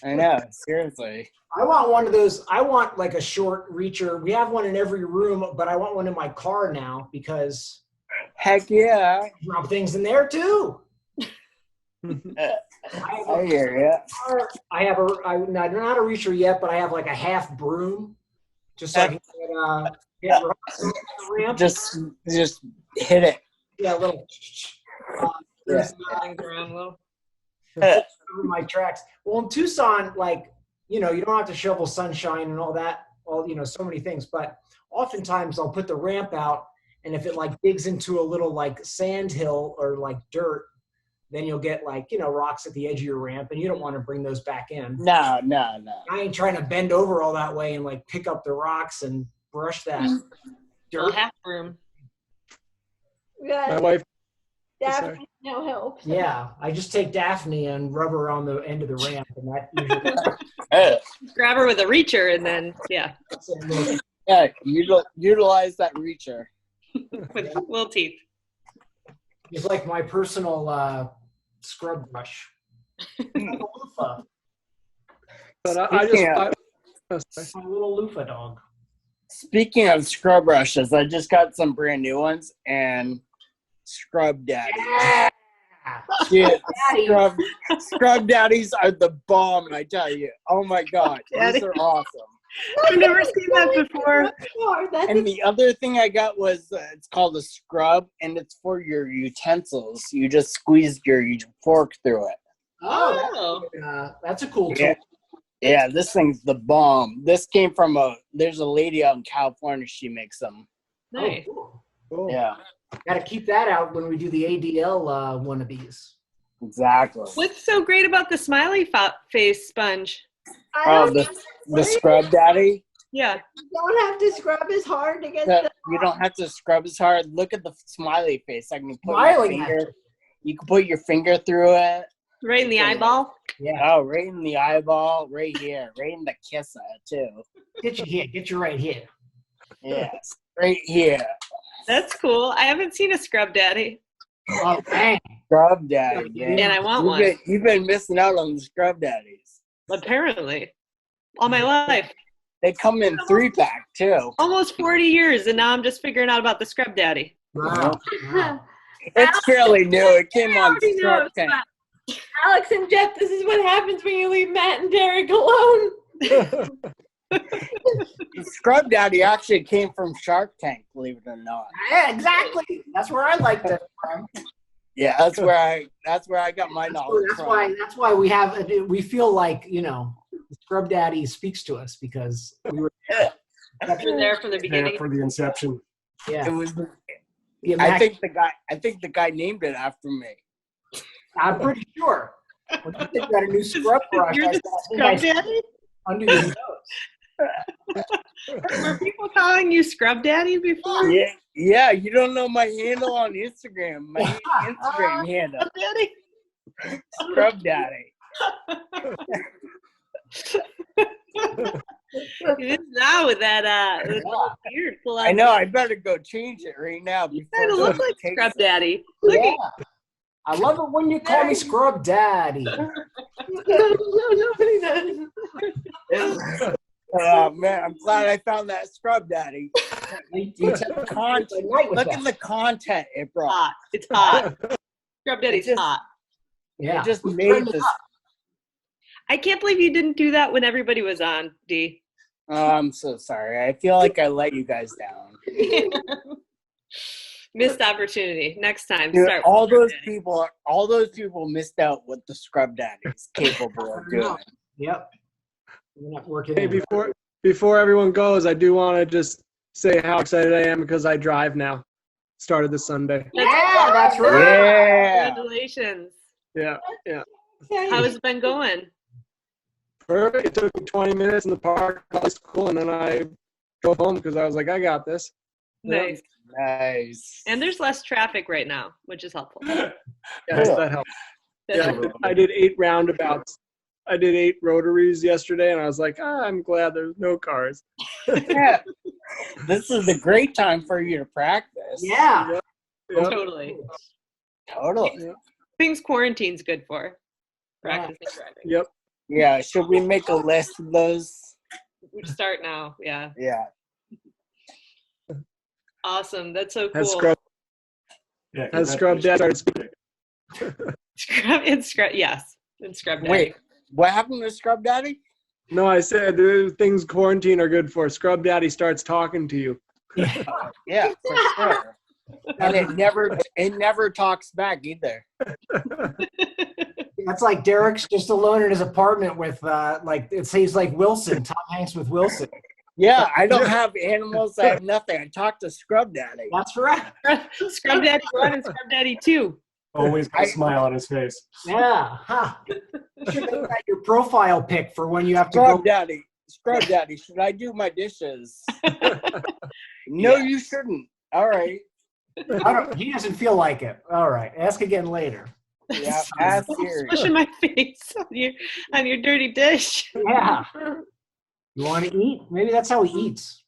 I know. Seriously. I want one of those. I want like a short reacher. We have one in every room, but I want one in my car now because. Heck yeah. Drop things in there too. I hear ya. I have I'm not a reacher yet, but I have like a half broom, just so I can get ramp. Just hit it. Yeah, a little. My tracks. Well, in Tucson, like you don't have to shovel sunshine and all that. Well, so many things, but oftentimes I'll put the ramp out, and if it like digs into a little like sand hill or like dirt, then you'll get like, rocks at the edge of your ramp, and you don't want to bring those back in. No. I ain't trying to bend over all that way and like pick up the rocks and brush that dirt. Half room. My wife. Daphne no help. Yeah, I just take Daphne and rub her on the end of the ramp, and that usually. Grab her with a reacher, and then yeah. Yeah, utilize that reacher. With little teeth. It's like my personal scrub brush. But my little loofah dog. Speaking of scrub brushes, I just got some brand new ones, and Scrub Daddy. Yeah. Dude, scrub Daddies are the bomb, I tell you. Oh my God, these are awesome. I've never seen that before. And the other thing I got was it's called a scrub, and it's for your utensils. You just squeeze your fork through it. Oh, that's a cool tool. Yeah, this thing's the bomb. This came from there's a lady out in California. She makes them. Nice. Oh, cool. Yeah. Got to keep that out when we do the ADL one of these. Exactly. What's so great about the Smileyface Sponge? The Scrub Daddy? Yeah. You don't have to scrub as hard to get the. You don't have to scrub as hard. Look at the smiley face. I can put Smiling my finger. You can put your finger through it. Right in the eyeball? Yeah. Oh, right in the eyeball, right here, right in the kissa too. Get you here. Get you right here. Yes, right here. That's cool. I haven't seen a scrub daddy. Oh, dang. Scrub daddy, man. And I want You've one. You've been missing out on the scrub daddies. Apparently. All my life. They come in 3-pack too. Almost 40 years, and now I'm just figuring out about the scrub daddy. Wow. It's fairly new. It came on already know Shark it's Tank. Alex and Jeff, this is what happens when you leave Matt and Derek alone. The scrub daddy actually came from Shark Tank, believe it or not. Yeah, exactly. That's where I liked it from. Yeah, that's where I got my knowledge from. That's why we feel like, you know, Scrub Daddy speaks to us because we were there from the beginning. For the inception. Yeah. It was. Yeah, I think the guy named it after me. I'm pretty sure. When you think about a new scrub brush, You're the scrub daddy? under your nose. Were people calling you scrub daddy before? Yeah. You don't know my handle on Instagram. My Instagram handle. Scrub daddy. Scrub daddy. It is now with that beard full on. I know. I better go change it right now. You kind of look like Scrub Daddy. Look Yeah. I love it when you call me Scrub Daddy. Nobody does. Oh man, I'm glad I found that Scrub Daddy. Look at the content it brought. Hot. It's hot. Scrub Daddy's hot. Yeah. It just made this. I can't believe you didn't do that when everybody was on, D. Oh, I'm so sorry. I feel like I let you guys down. Missed opportunity. Next time, Dude, start. all those people missed out what the Scrub Daddy is capable of doing. Yep. We're not working. Hey, before everyone goes, I do want to just say how excited I am because I drive now. Started this Sunday. Yeah, that's right. Yeah. Congratulations. Yeah. How has it been going? Perfect. It took me 20 minutes in the park. It's cool, and then I drove home because I was like, I got this. Nice. Nice. And there's less traffic right now, which is helpful. Yes, that helped. Yeah, I did 8 roundabouts. I did 8 rotaries yesterday, and I was like, I'm glad there's no cars. Yeah. This is a great time for you to practice. Yeah. Yep. Totally. Totally. Things quarantine's good for. Practicing driving. Yep. Yeah. Should we make a list of those? We start now. Yeah. Yeah. Awesome. That's so cool. Has Scrub Dad started speaking? Yes. And Scrub Daddy. Wait, what happened to Scrub Daddy? No, I said the things quarantine are good for. Scrub Daddy starts talking to you. Yeah, for sure. And it never talks back either. That's like Derek's just alone in his apartment with he's like Wilson, Tom Hanks with Wilson. Yeah, I don't have animals. I have nothing. I talk to Scrub Daddy. That's right. Scrub Daddy 1 and Scrub Daddy 2. Always got a smile on his face. Yeah. Huh. You should make that your profile pic for when you have to Scrub go. Daddy. Scrub Daddy, should I do my dishes? No, you shouldn't. All right. He doesn't feel like it. All right. Ask again later. Yeah, ask Siri. Pushing my face on your dirty dish. Yeah. You want to eat? Maybe that's how he eats.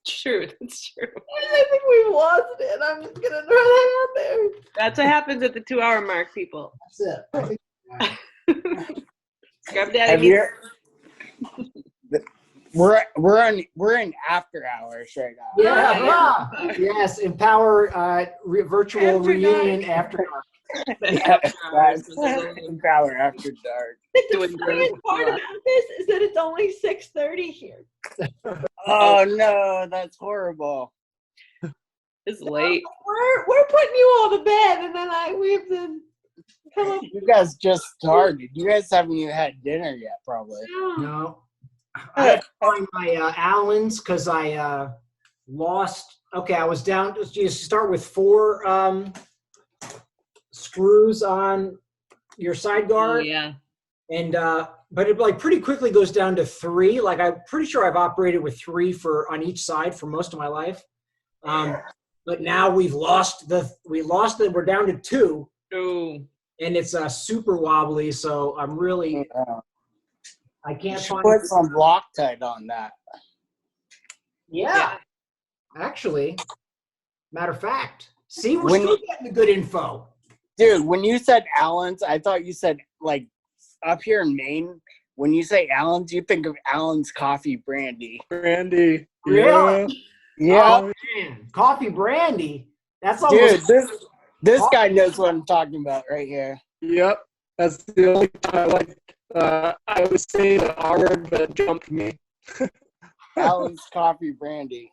True, that's true. I think we've lost it. I'm just gonna throw that out there. That's what happens at the 2-hour mark, people. That's it. Scrub Daddy. We're in after hours right now. Yeah. Yes. Empower virtual reunion after dark. Yeah, that's Empower after dark. The funniest part about this is that it's only 6:30 here. Oh no, that's horrible. It's late. We're putting you all to bed, and then we have to come up. You guys just started. You guys haven't even had dinner yet, probably. No. I had to find my Allens because I lost. Okay, I was down. You start with 4 screws on your side guard. Yeah. And but it pretty quickly goes down to 3. Like I'm pretty sure I've operated with 3 on each side for most of my life. but now we've lost the. We're down to 2. Oh. And it's super wobbly, so I'm really. I You can't should find. put some Loctite on that. Yeah. Actually, matter of fact, see, we're When- still getting the good info. Dude, when you said Allen's, I thought you said like up here in Maine. When you say Allen's, you think of Allen's coffee brandy. Brandy. Really? Yeah. Oh, man. Coffee brandy. That's Dude, almost. this guy knows what I'm talking about right here. Yep. That's the only time I was saying the R word, but it jumped me. Allen's coffee brandy.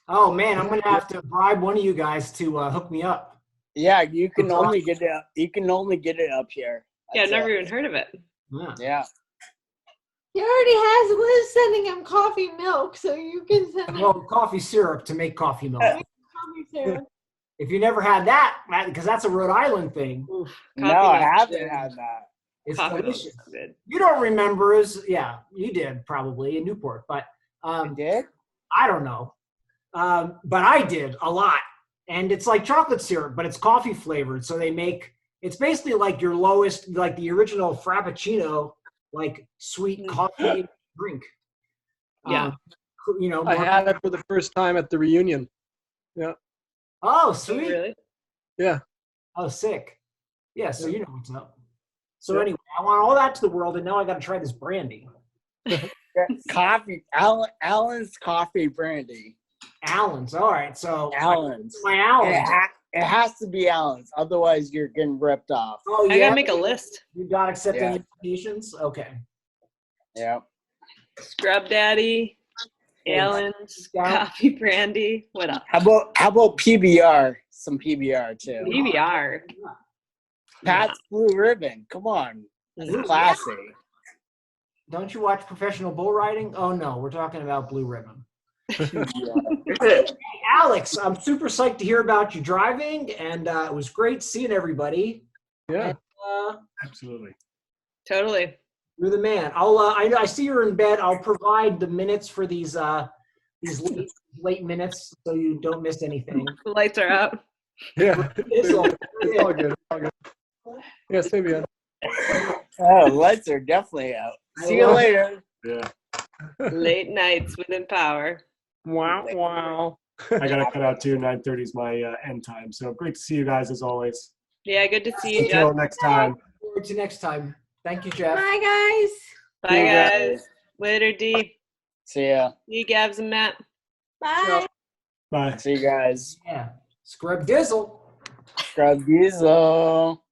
Oh man, I'm gonna have to bribe one of you guys to hook me up. Yeah, you can only get it. You can only get it up here. Yeah, I've That's never it. even heard of it. Yeah. He already has Liz sending him coffee milk, so you can send him Well, coffee syrup to make coffee milk. coffee syrup. If you never had that, because that's a Rhode Island thing. No, I haven't had that. It's Coffee milk delicious. is so good. You don't remember yeah, you did probably in Newport, but did? I don't know. But I did a lot. And it's like chocolate syrup, but it's coffee flavored. So it's basically like your lowest, like the original Frappuccino, like sweet coffee drink. Yeah. I had it for the first time at the reunion. Yeah. Oh, sweet. Really? Yeah. Oh, sick. Yeah, so you know what's up. So anyway, I want all that to the world, and now I got to try this brandy. Coffee, Allen's coffee brandy. Allen's, all right. So Allen's. My Allen's. It has to be Allen's, otherwise you're getting ripped off. Oh, yeah. I gotta make a list. You got to accept Yeah. any invitations? Okay. Yeah. Scrub Daddy, Allen's, coffee brandy. What else? How about PBR? Some PBR too. PBR. Pat's Blue Ribbon. Come on. This is classy. Don't you watch professional bull riding? Oh, no. We're talking about Blue Ribbon. Hey, Alex, I'm super psyched to hear about you driving, and it was great seeing everybody. Yeah. And, Absolutely. Totally. you're the man. I see you're in bed. I'll provide the minutes for these late minutes so you don't miss anything. The lights are out. Yeah. It's all It's all good. All good. Yes, maybe. Oh, lights are definitely out. See you later. Yeah. Late nights with Empower. Wow, wow. I got to cut out too. 9:30 is my end time. So great to see you guys as always. Yeah, good to see you, Until Jeff. next time. Forward to next time. Thank you, Jeff. Bye, guys. Bye, See you guys. Later, D. See ya. See you, Gabs and Matt. Bye. Bye. See you guys. Yeah. Scrub Dizzle. Scrub Diesel.